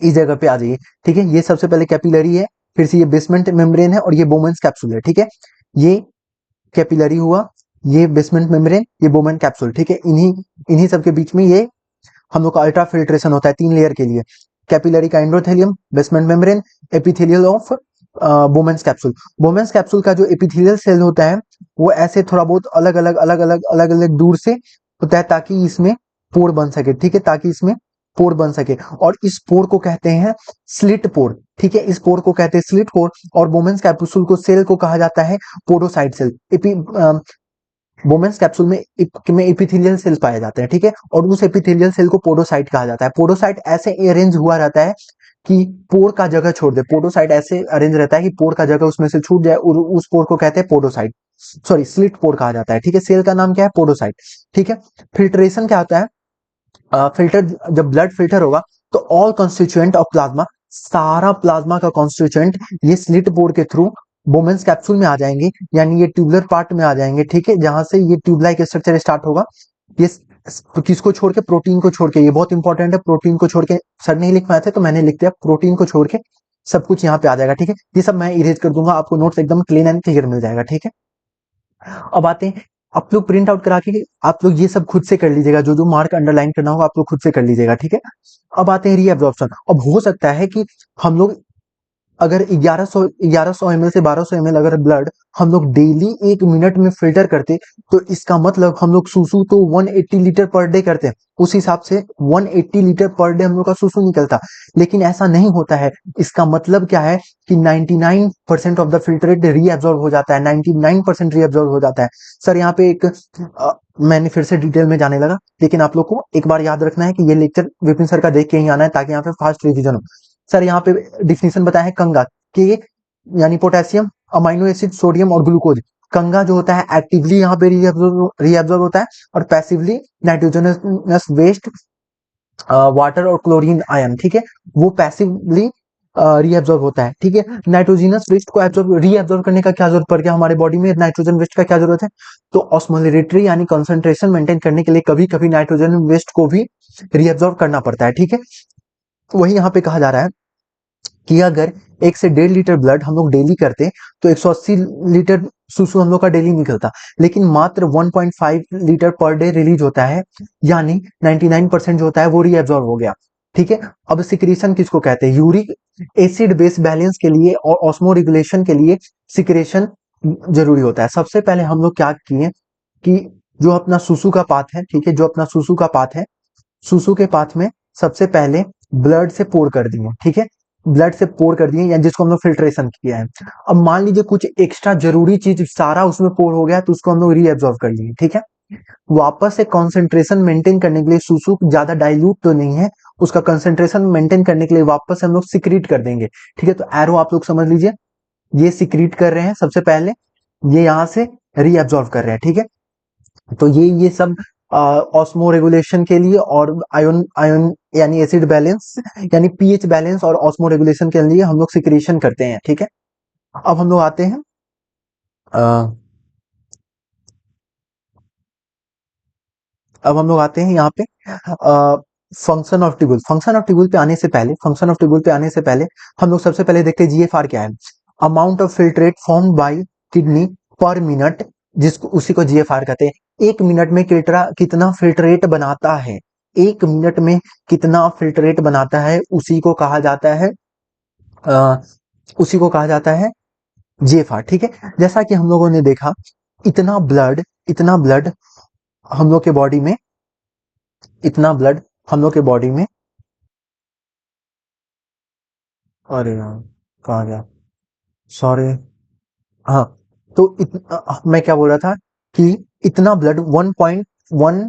Speaker 1: इस जगह पे आ जाइए। ठीक है, ये सबसे पहले कैपिलरी है, फिर से ये बेसमेंट मेम्ब्रेन है, और ये बोमेंस कैप्सूल है। ठीक है, ये कैपिलरी हुआ, ये बेसमेंट मेम्ब्रेन, ये बोमेन कैप्सूल। ठीक है, इन्हीं इन्हीं सब के बीच में ये हम लोग का अल्ट्रा फिल्ट्रेशन होता है 3 लेयर के लिए। कैपिलरी का endothelium, basement membrane, epithelial of बोमेंस capsule. बोमेंस capsule का जो एपिथेलियल सेल होता है वो ऐसे थोड़ा बहुत अलग अलग दूर से होता है, ताकि इसमें पोर बन सके। ठीक है, ताकि इसमें पोर बन सके, और इस पोर को कहते हैं स्लिट पोर। ठीक है, इस पोर को कहते हैं स्लिट पोर, और बोमेंस कैप्सूल को सेल को कहा जाता है पोडोसाइट सेल। बोमेंस कैप्सूल में एपिथेलियल सेल पाए जाते हैं। ठीक है, और उस एपिथेलियल सेल को पोडोसाइट कहा जाता है। पोडोसाइट ऐसे अरेंज हुआ रहता है कि पोर का जगह छोड़ दे। पोडोसाइट ऐसे अरेंज रहता है कि पोर का जगह उसमें से छूट जाए, और उस पोर को कहते हैं पोडोसाइट, सॉरी स्लिट पोर कहा जाता है। ठीक है, सेल का नाम क्या है, पोडोसाइट। ठीक है, फिल्ट्रेशन क्या होता है, फिल्टर जब ब्लड फिल्टर होगा तो ऑल कॉन्स्टिट्यूएंट ऑफ प्लाज्मा, सारा प्लाज्मा का कॉन्स्टिट्यूएंट ये स्लिट पोर के थ्रू बोमेंस कैप्सूल में आ जाएंगे, यानी ये ट्यूबुलर पार्ट में आ जाएंगे। ठीक है, जहां से ये ट्यूब लाइक स्ट्रक्चर स्टार्ट होगा। ये किसको छोड़ के, प्रोटीन को छोड़ के, ये बहुत इंपॉर्टेंट है। प्रोटीन को छोड़ के सर नहीं लिख पाए थे तो मैंने लिख दिया, प्रोटीन को छोड़ के सब कुछ यहाँ पे आ जाएगा। ठीक है, ये सब मैं इरेज कर दूंगा, आपको नोट्स एकदम क्लीन एंड क्लियर मिल जाएगा। ठीक है, अब आते हैं, आप लोग प्रिंट आउट करा के आप लोग ये सब खुद से कर लीजिएगा, जो जो मार्क अंडरलाइन करना होगा आप लोग खुद से कर लीजिएगा। ठीक है, अब आते हैं रीअब्जॉर्प्शन। अब हो सकता है कि हम लोग अगर 1100 ml से 1200 ml अगर ब्लड हम लोग डेली 1 मिनट में फिल्टर करते, तो इसका मतलब हम लोग सुसु तो 180 लीटर पर डे करते हैं, उस हिसाब से 180 लीटर पर डे हम लोग का सुसु निकलता। लेकिन ऐसा नहीं होता है। इसका मतलब क्या है कि 99% ऑफ द फिल्ट्रेट रीअब्सॉर्ब हो जाता है, 99% रीअब्सॉर्ब हो जाता है। सर यहाँ पे एक मैंने फिर से डिटेल में जाने लगा, लेकिन आप लोग को एक बार याद रखना है कि ये लेक्चर विपिन सर का देख के ही आना है, ताकि यहाँ पे फास्ट रिविजन हो। सर यहाँ पे डिफिनेशन बताया है कंगा के, यानी पोटेशियम, अमाइनो एसिड, सोडियम और ग्लूकोज। कंगा जो होता है एक्टिवली यहाँ पे रीअब्सॉर्ब होता है, और पैसिवली नाइट्रोजनस वेस्ट, वाटर और क्लोरीन आयन, ठीक है, वो पैसिवली रीअब्सॉर्ब होता है। ठीक है, नाइट्रोजनस वेस्ट को रीअब्सॉर्ब करने का क्या जरूरत पड़ गया हमारे बॉडी में, नाइट्रोजन वेस्ट का क्या जरूरत है, तो ऑस्मोलरिटी यानी कंसंट्रेशन मेंटेन करने के लिए कभी कभी नाइट्रोजन वेस्ट को भी रीअब्सॉर्ब करना पड़ता है। ठीक है, वही यहाँ पे कहा जा रहा है कि अगर 1 से 1.5 लीटर ब्लड हम लोग डेली करते तो 180 लीटर सुसु हम लोग का डेली निकलता, लेकिन मात्र 1.5 लीटर पर डे रिलीज होता है, यानी 99% जो होता है वो रीअब्सॉर्ब हो गया। ठीक है, अब सिक्रेशन किसको कहते हैं, यूरिक एसिड बेस बैलेंस के लिए और ऑस्मो रेगुलेशन के लिए सिक्रेशन जरूरी होता है। सबसे पहले हम लोग क्या किए कि जो अपना सुसु का पाथ है, ठीक है, जो अपना सुसु का पाथ है, सुसु के पाथ में सबसे पहले ब्लड से पोर कर दिए, ठीक है, ब्लड से पोर कर दिए, या जिसको हम लोग फिल्ट्रेशन किया है। अब मान लीजिए कुछ एक्स्ट्रा जरूरी चीज सारा उसमें पोर हो गया, तो उसको हम लोग रीएब्जॉर्ब कर लिए, ठीक है। वापस से कंसंट्रेशन मेंटेन करने के लिए, सुसु ज्यादा डाइल्यूट तो नहीं है, उसका कंसंट्रेशन मेंटेन करने के लिए वापस हम लोग सिक्रीट कर देंगे, ठीक है। तो एरो आप लोग समझ लीजिए, ये सिक्रीट कर रहे हैं सबसे पहले, ये यहाँ से रीअब्जॉर्ब कर रहे हैं, ठीक है। तो ये सब ऑस्मो रेगुलेशन के लिए और आयन आयन यानी एसिड बैलेंस यानी पीएच बैलेंस और ऑस्मो रेगुलेशन के लिए हम लोग सिक्रेशन करते हैं, ठीक है। अब हम लोग आते हैं अब हम लोग आते हैं यहाँ पे फंक्शन ऑफ टिबुल। फंक्शन ऑफ टिबुल पे आने से पहले, फंक्शन ऑफ टिबुल पे आने से पहले हम लोग सबसे पहले देखते हैं जीएफआर क्या है। Amount of filtrate form by kidney पर मिनट, जिसको उसी को जीएफआर कहते हैं। एक मिनट में कितना फिल्ट्रेट बनाता है, एक मिनट में कितना फिल्ट्रेट बनाता है, उसी को कहा जाता है जीएफआर, ठीक है। जैसा कि हम लोगों ने देखा, इतना ब्लड हम लोग के बॉडी में इतना ब्लड हम लोग के बॉडी में अरे यार, कहाँ गया, सॉरी। हाँ, तो मैं क्या बोल रहा था कि इतना ब्लड 1.1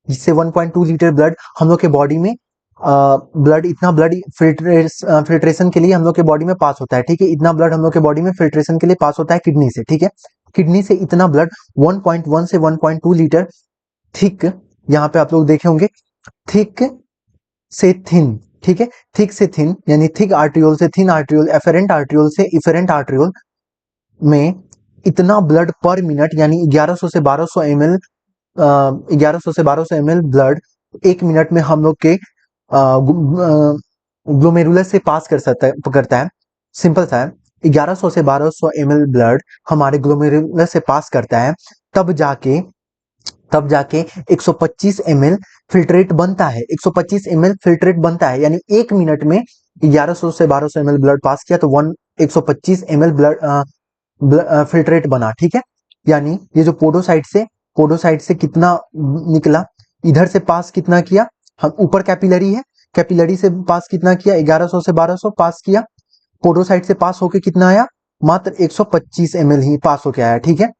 Speaker 1: से 1.2 लीटर ब्लड हम लोग के बॉडी में इतना ब्लड फिल्ट्रेशन के लिए हम लोग के बॉडी में पास होता है, ठीक है। इतना ब्लड हम लोग के बॉडी में फिल्ट्रेशन के लिए पास होता है किडनी से, ठीक है। किडनी से इतना ब्लड 1.1 से 1.2 लीटर थिक, यहाँ पे आप लोग देखे होंगे, थिक से थिन, ठीक है, थिक से थिन यानी थिक आर्ट्रियोल से थिन आर्ट्रियोल, एफेरेंट आर्ट्रियोल से इफेरेंट आर्ट्रियोल में इतना ब्लड पर मिनट यानी 1100 से 1200 एम एल 1100 से 1200 एम एल ब्लड एक मिनट में हम लोग के ग्लोमेरुलस से पास करता है। सिंपल सा है, 1100 से 1200 एम एल ब्लड हमारे ग्लोमेरुलस से पास करता है, तब जाके 125 ml फिल्ट्रेट बनता है, 125 ml फिल्ट्रेट बनता है, यानी एक मिनट में 1100 से 1200 ml ब्लड पास किया तो 125 ml ब्लड फिल्ट्रेट बना, ठीक है। यानी ये जो पोडोसाइट से कितना निकला, इधर से पास कितना किया, हम ऊपर कैपिलरी है, कैपिलरी से पास कितना किया, 1100 से 1200 पास किया, पोडोसाइट से पास होके कितना आया, मात्र 125 ml ही पास होके आया, ठीक है।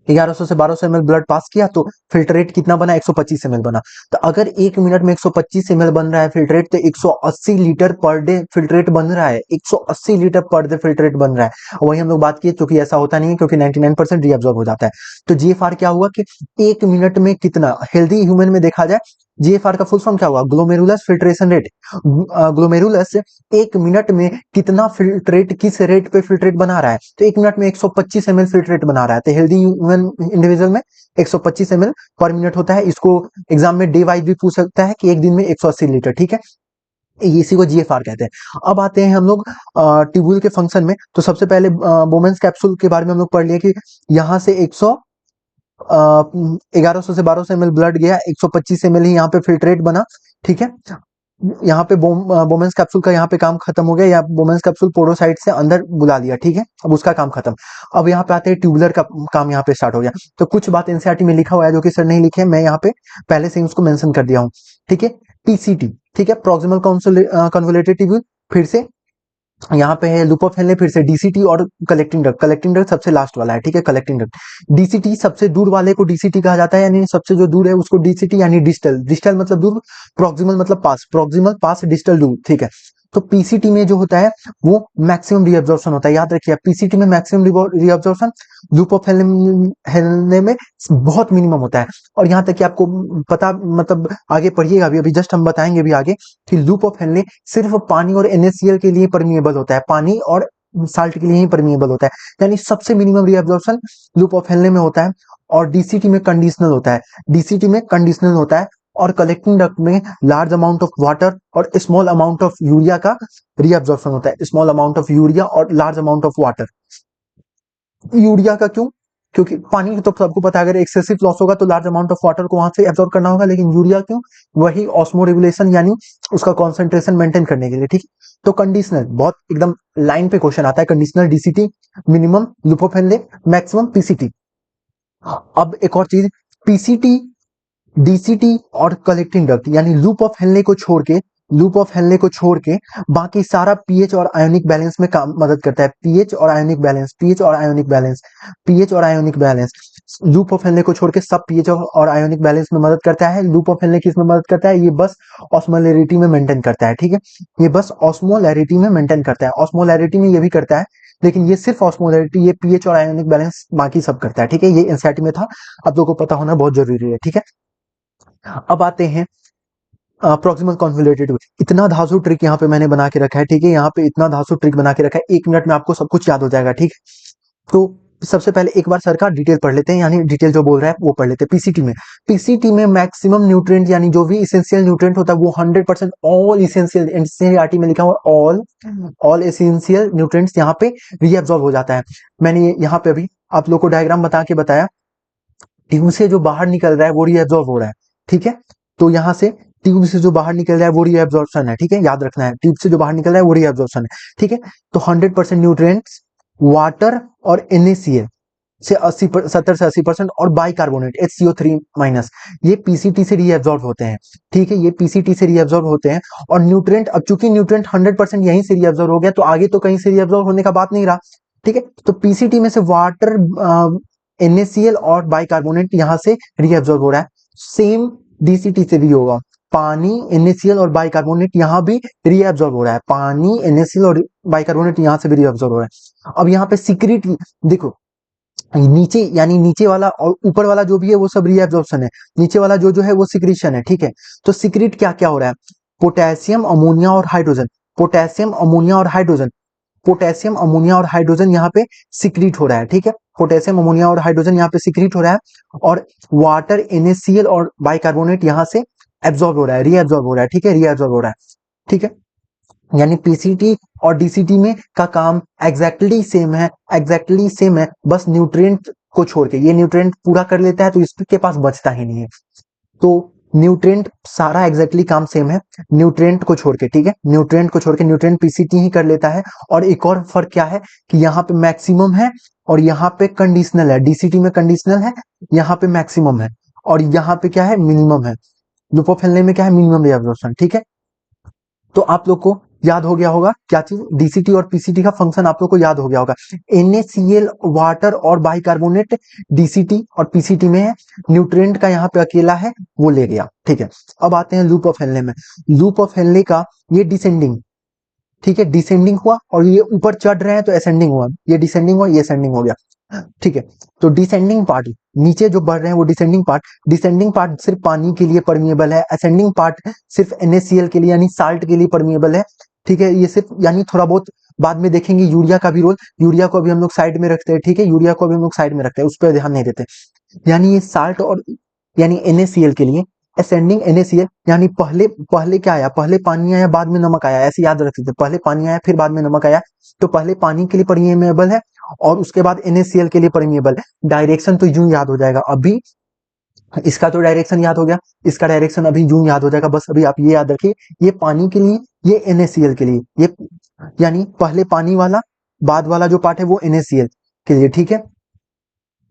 Speaker 1: 1100 से 1200 ml ब्लड पास किया तो फिल्ट्रेट कितना बना, 125 ml बना। तो अगर एक मिनट में 125 ml बन रहा है फिल्ट्रेट, तो 180 लीटर पर डे फिल्ट्रेट बन रहा है, 180 लीटर पर डे फिल्ट्रेट बन रहा है। वही हम लोग बात किए, क्योंकि ऐसा होता नहीं है, क्योंकि 99% रीअब्सॉर्ब हो जाता है। तो जीएफआर क्या हुआ कि एक मिनट में कितना, हेल्दी ह्यूमन में देखा जाए जीएफआर का फुल फॉर्म क्या हुआ, ग्लोमेरुलस फिल्ट्रेशन रेट। ग्लोमेरुलस एक मिनट में कितना फिल्ट्रेट, किस रेट पे फिल्ट्रेट बना रहा है, तो एक मिनट में 125 ml फिल्ट्रेट बना रहा है। तो हेल्दी ह्यूमन इंडिविजुअल में 125 ml पर मिनट होता है। इसको एग्जाम में डे वाइज भी पूछ सकता है कि एक दिन में 180 लीटर, ठीक है। इसी को जीएफआर कहते हैं। अब आते हैं हम लोग ट्यूबुल के फंक्शन में। तो सबसे पहले बोमेंस कैप्सूल के बारे में हम लोग पढ़ लिए कि यहाँ से 1100 से 1200 ml ब्लड गया, 125 ml ही यहाँ पे फिल्ट्रेट बना, ठीक है। यहाँ पे बोमेंस कैप्सूल का यहाँ पे काम खत्म हो गया, या बोमेंस कैप्सूल पोडोसाइट से अंदर बुला लिया, ठीक है, अब उसका काम खत्म। अब यहाँ पे आते हैं ट्यूबुलर का काम यहाँ पे स्टार्ट हो गया। तो कुछ बात एनसीईआरटी में लिखा हुआ है जो कि सर नहीं लिखे, मैं यहाँ पे पहले से ही उसको मेंशन कर दिया हूँ, ठीक है। पीसीटी, ठीक है, प्रॉक्सिमल कन्वोलेटेड ट्यूब्यूल। फिर से यहाँ पे है लूप ऑफ हेनले, फिर से डीसीटी और कलेक्टिंग डक्ट सबसे लास्ट वाला है, ठीक है, कलेक्टिंग डक्ट। डीसीटी सबसे दूर वाले को डीसीटी कहा जाता है, यानी सबसे जो दूर है उसको डीसीटी यानी डिस्टल, डिस्टल मतलब दूर, प्रॉक्सिमल मतलब पास, प्रॉक्सिमल पास, डिस्टल दूर, ठीक है। तो पीसीटी में जो होता है वो मैक्सिमम रीअब्जॉर्प्शन होता है, याद रखिए पीसीटी में maximum reabsorption, loop of Henley में बहुत मिनिमम होता है। और यहाँ तक कि आपको पता, मतलब आगे पढ़िएगा, अभी जस्ट हम बताएंगे भी आगे कि लूप ऑफ हेनले सिर्फ पानी और NaCl के लिए परमिएबल होता है, पानी और साल्ट के लिए ही परमिएबल होता है, यानी सबसे minimum reabsorption loop of Henley में होता है। और डीसीटी में कंडीशनल होता है, डीसीटी में कंडीशनल होता है। और कलेक्टिंग डक्ट में लार्ज अमाउंट ऑफ वाटर और स्मॉल अमाउंट ऑफ यूरिया का रीअब्जॉर्प्शन होता है, स्मॉल अमाउंट ऑफ यूरिया और large amount of water. Urea का क्यों, क्योंकि पानी तो सबको पता है, अगर एक्सेसिव लॉस होगा तो लार्ज अमाउंट ऑफ वाटर को वहां से एब्जॉर्ब करना होगा, लेकिन यूरिया क्यों, वही ऑस्मो रेगुलेशन यानी उसका कॉन्सेंट्रेशन मेंटेन करने के लिए, ठीक। तो कंडीशनल बहुत एकदम लाइन पे क्वेश्चन आता है, conditional DCT, minimum loop of Henley, maximum PCT. अब एक और चीज, पीसीटी, डीसीटी और कलेक्टिंग डक्ट यानी लूप ऑफ हेनले को छोड़ के बाकी सारा पीएच और आयोनिक बैलेंस में काम मदद करता है। पीएच और आयोनिक बैलेंस, पीएच और आयोनिक बैलेंस, पीएच और ionic balance, loop of Henley को छोड़ के सब पीएच और आयोनिक बैलेंस में मदद करता है। लूप ऑफ हेनले किस में मदद करता है? ये बस ऑस्मोलैरिटी में मेंटेन करता है, ठीक है, ये बस ऑस्मोलैरिटी में मेंटेन करता है। ऑस्मोलैरिटी में ये भी करता है, लेकिन ये सिर्फ ऑस्मोलैरिटी, ये पीएच और आयोनिक बैलेंस बाकी सब करता है, ठीक है। ये एनसीईआरटी में था, आप लोगों को पता होना बहुत जरूरी है, ठीक है। अब आते हैं प्रॉक्सिमल कॉन्वोल्यूटेड। इतना धांसू ट्रिक यहाँ पे मैंने बना के रखा है, ठीक है, यहाँ पे इतना धांसू ट्रिक बना के रखा है, 1 मिनट में आपको सब कुछ याद हो जाएगा, ठीक है। तो सबसे पहले एक बार सर का डिटेल पढ़ लेते हैं, यानी डिटेल जो बोल रहा है वो पढ़ लेते हैं। पीसीटी में मैक्सिमम न्यूट्रिएंट यानी जो भी इसेंशियल न्यूट्रिएंट होता है वो 100% ऑल इसेंशियल, एनसीईआरटी में लिखा हुआ ऑल एसेंशियल न्यूट्रिएंट्स यहाँ पे रीअब्सॉर्ब हो जाता है। मैंने यहाँ पे अभी आप लोग को डायग्राम बता के बताया, ट्यूब से जो बाहर निकल रहा है वो रीअब्सॉर्ब हो रहा है, ठीक है। तो यहाँ से ट्यूब से जो बाहर निकल रहा है वो रीअब्सॉर्प्शन है, ठीक है, याद रखना है, ट्यूब से जो बाहर निकल रहा है वो रीअब्सॉर्प्शन है, ठीक है। तो 100% न्यूट्रिएंट्स वाटर और NaCl से 70 से 80% और बाइकार्बोनेट HCO3 माइनस, ये पीसीटी से रीअब्सॉर्ब होते हैं, ठीक है, ये पीसीटी से रीअब्सॉर्ब होते हैं। और न्यूट्रिएंट, अब चूंकि न्यूट्रिएंट 100% यहीं से रीअब्सॉर्ब हो गया तो आगे तो कहीं से रीअब्सॉर्ब होने का बात नहीं रहा, ठीक है। तो पीसीटी में से वाटर, NaCl और बाइकार्बोनेट यहाँ से रीअब्सॉर्ब हो रहा है। सेम डीसीटी से भी होगा, पानी, NaCl और बाइकार्बोनेट यहाँ भी रीअब्सॉर्ब हो रहा है, पानी, NaCl और बाइकार्बोनेट यहाँ से भी रीअब्सॉर्ब हो रहा है। अब यहाँ पे सीक्रेट देखो, नीचे यानी नीचे वाला और ऊपर वाला जो भी है वो सब रीअब्सॉर्प्शन है, नीचे वाला जो जो है वो सिक्रीशन है, ठीक है। तो सीक्रेट क्या क्या हो रहा है? पोटेशियम, अमोनिया और हाइड्रोजन, पोटेशियम, अमोनिया और हाइड्रोजन, पोटेशियम, अमोनिया और हाइड्रोजन यहाँ पे सिक्रीट हो रहा है, ठीक है, पोटेशियम, अमोनिया और हाइड्रोजन यहाँ पे सिक्रीट हो रहा है। और वाटर, NaCl और बाइकार्बोनेट यहाँ से एब्जॉर्ब हो रहा है, रीअब्सॉर्ब हो रहा है, ठीक है, रीअब्सॉर्ब हो रहा है, ठीक है। यानी पीसीटी और डीसीटी में का काम एग्जैक्टली सेम है, एग्जैक्टली सेम है, बस न्यूट्रिएंट को छोड़ के, ये न्यूट्रिएंट पूरा कर लेता है तो इसके पास बचता ही नहीं है। तो न्यूट्रिएंट सारा एग्जैक्टली काम सेम है, न्यूट्रिएंट को छोड़ के, ठीक है, न्यूट्रिएंट को छोड़ के न्यूट्रिएंट पीसीटी ही कर लेता है। और एक और फर्क क्या है कि यहाँ पे मैक्सिमम है और यहाँ पे कंडीशनल है, डीसीटी में कंडीशनल है, यहाँ पे मैक्सिमम है, और यहाँ पे क्या है? मिनिमम है। लुपोफिलिन में क्या है? मिनिमम रीअब्जॉर्प्शन, ठीक है। तो आप लोग को याद हो गया होगा क्या चीज? डीसीटी और पीसीटी का फंक्शन आप लोग को याद हो गया होगा। NaCl वाटर और बाइकार्बोनेट डीसीटी और पीसीटी में है, न्यूट्रिएंट का यहाँ पे अकेला है, वो ले गया, ठीक है। अब आते हैं लूप ऑफ हेनले में। लूप ऑफ हेनले का ये डिसेंडिंग, ठीक है, डिसेंडिंग हुआ और ये ऊपर चढ़ रहे हैं तो असेंडिंग हुआ, ये डिसेंडिंग हुआ, ये असेंडिंग हो गया, ठीक है। तो डिसेंडिंग पार्ट, नीचे जो बढ़ रहे हैं वो डिसेंडिंग पार्ट सिर्फ पानी के लिए परमिएबल है, असेंडिंग पार्ट सिर्फ NaCl के लिए यानी साल्ट के लिए परमिएबल है, ठीक है। ये सिर्फ यानी थोड़ा बहुत बाद में देखेंगे यूरिया का भी रोल, यूरिया को अभी हम लोग साइड में रखते हैं, ठीक है, यूरिया को अभी हम लोग साइड में रखते हैं, उस पर ध्यान नहीं देते। यानी ये साल्ट और यानी NaCl के लिए असेंडिंग NaCl यानी पहले पहले क्या आया? पहले पानी आया बाद में नमक आया, ऐसे याद रखते थे, पहले पानी आया फिर बाद में नमक आया। तो पहले पानी के लिए परमिएबल है और उसके बाद NaCl के लिए परमिएबल है। डायरेक्शन तो यूं याद हो जाएगा, अभी इसका तो डायरेक्शन याद हो गया, इसका डायरेक्शन अभी यूं याद हो जाएगा, बस अभी आप ये याद रखिए, ये पानी के लिए, ये NaCl के लिए, ये यानी पहले पानी वाला बाद वाला जो पार्ट है वो NaCl के लिए, ठीक है,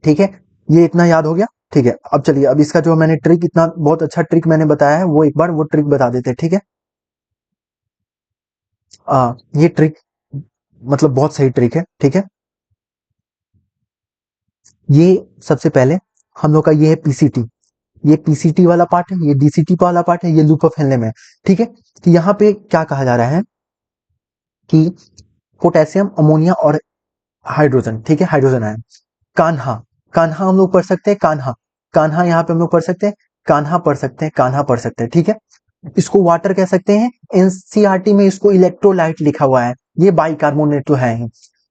Speaker 1: ठीक है, ये इतना याद हो गया, ठीक है। अब चलिए, अब इसका जो मैंने ट्रिक, इतना बहुत अच्छा ट्रिक मैंने बताया है, वो एक बार वो ट्रिक बता देते हैं, ठीक है। ये ट्रिक मतलब बहुत सही ट्रिक है, ठीक है। ये सबसे पहले हम लोग का ये है पीसीटी, ये पीसीटी वाला पार्ट है, ये डीसीटी वाला पार्ट है, ये लूप ऑफ हेनले में, ठीक है। तो यहाँ पे क्या कहा जा रहा है कि पोटेशियम, अमोनिया और हाइड्रोजन, ठीक है, हाइड्रोजन आयन, कान्हा, कान्हा हम लोग पढ़ सकते हैं, कान्हा, कान्हा यहाँ पे हम लोग पढ़ सकते हैं, कान्हा पढ़ सकते हैं, कान्हा पढ़ सकते हैं, ठीक है। इसको वाटर कह सकते हैं, एनसीईआरटी में इसको इलेक्ट्रोलाइट लिखा हुआ है, ये बाइकार्बोनेट तो है ही।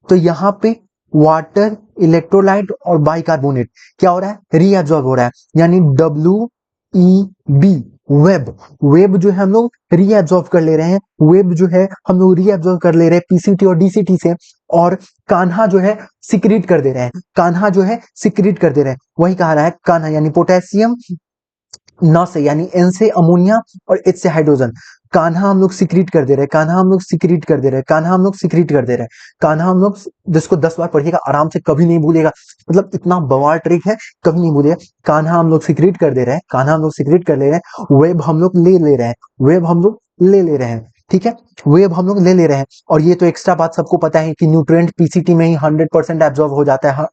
Speaker 1: तो यहाँ पे वाटर, इलेक्ट्रोलाइट और बाइकार्बोनेट क्या हो रहा है? रीअब्सॉर्ब हो रहा है, यानी WEB, वेब, वेब जो है हम लोग रीअब्सॉर्ब कर ले रहे हैं, वेब जो है हम लोग रीअब्सॉर्ब कर ले रहे हैं पीसीटी और डीसीटी से। और कान्हा जो है सिक्रीट कर दे रहे हैं, कान्हा जो है सिक्रीट कर दे रहे हैं, वही कहा रहा है कान्हा, यानी पोटेशियम न से यानी N से अमोनिया और H से हाइड्रोजन, कान्हा हम लोग सिक्रीट कर दे रहे हैं, कान्हा हम लोग सिक्रीट कर दे रहे हैं, कान्हा हम लोग सिक्रीट कर दे रहे हैं, कान्हा हम लोग, जिसको 10 बार पढ़िएगा आराम से, कभी नहीं भूलेगा, मतलब इतना बवाल ट्रिक है, कभी नहीं भूलेगा। कान्हा हम लोग सिक्रीट कर दे रहे हैं, कान्हा हम लोग सिक्रीट कर ले रहे हैं, वेब हम लोग ले रहे हैं, वेब हम लोग ले रहे हैं, ठीक है, वेब हम लोग ले रहे हैं। और ये तो एक्स्ट्रा बात सबको पता है कि न्यूट्रिएंट पीसीटी में ही 100% एब्जॉर्ब हो जाता है,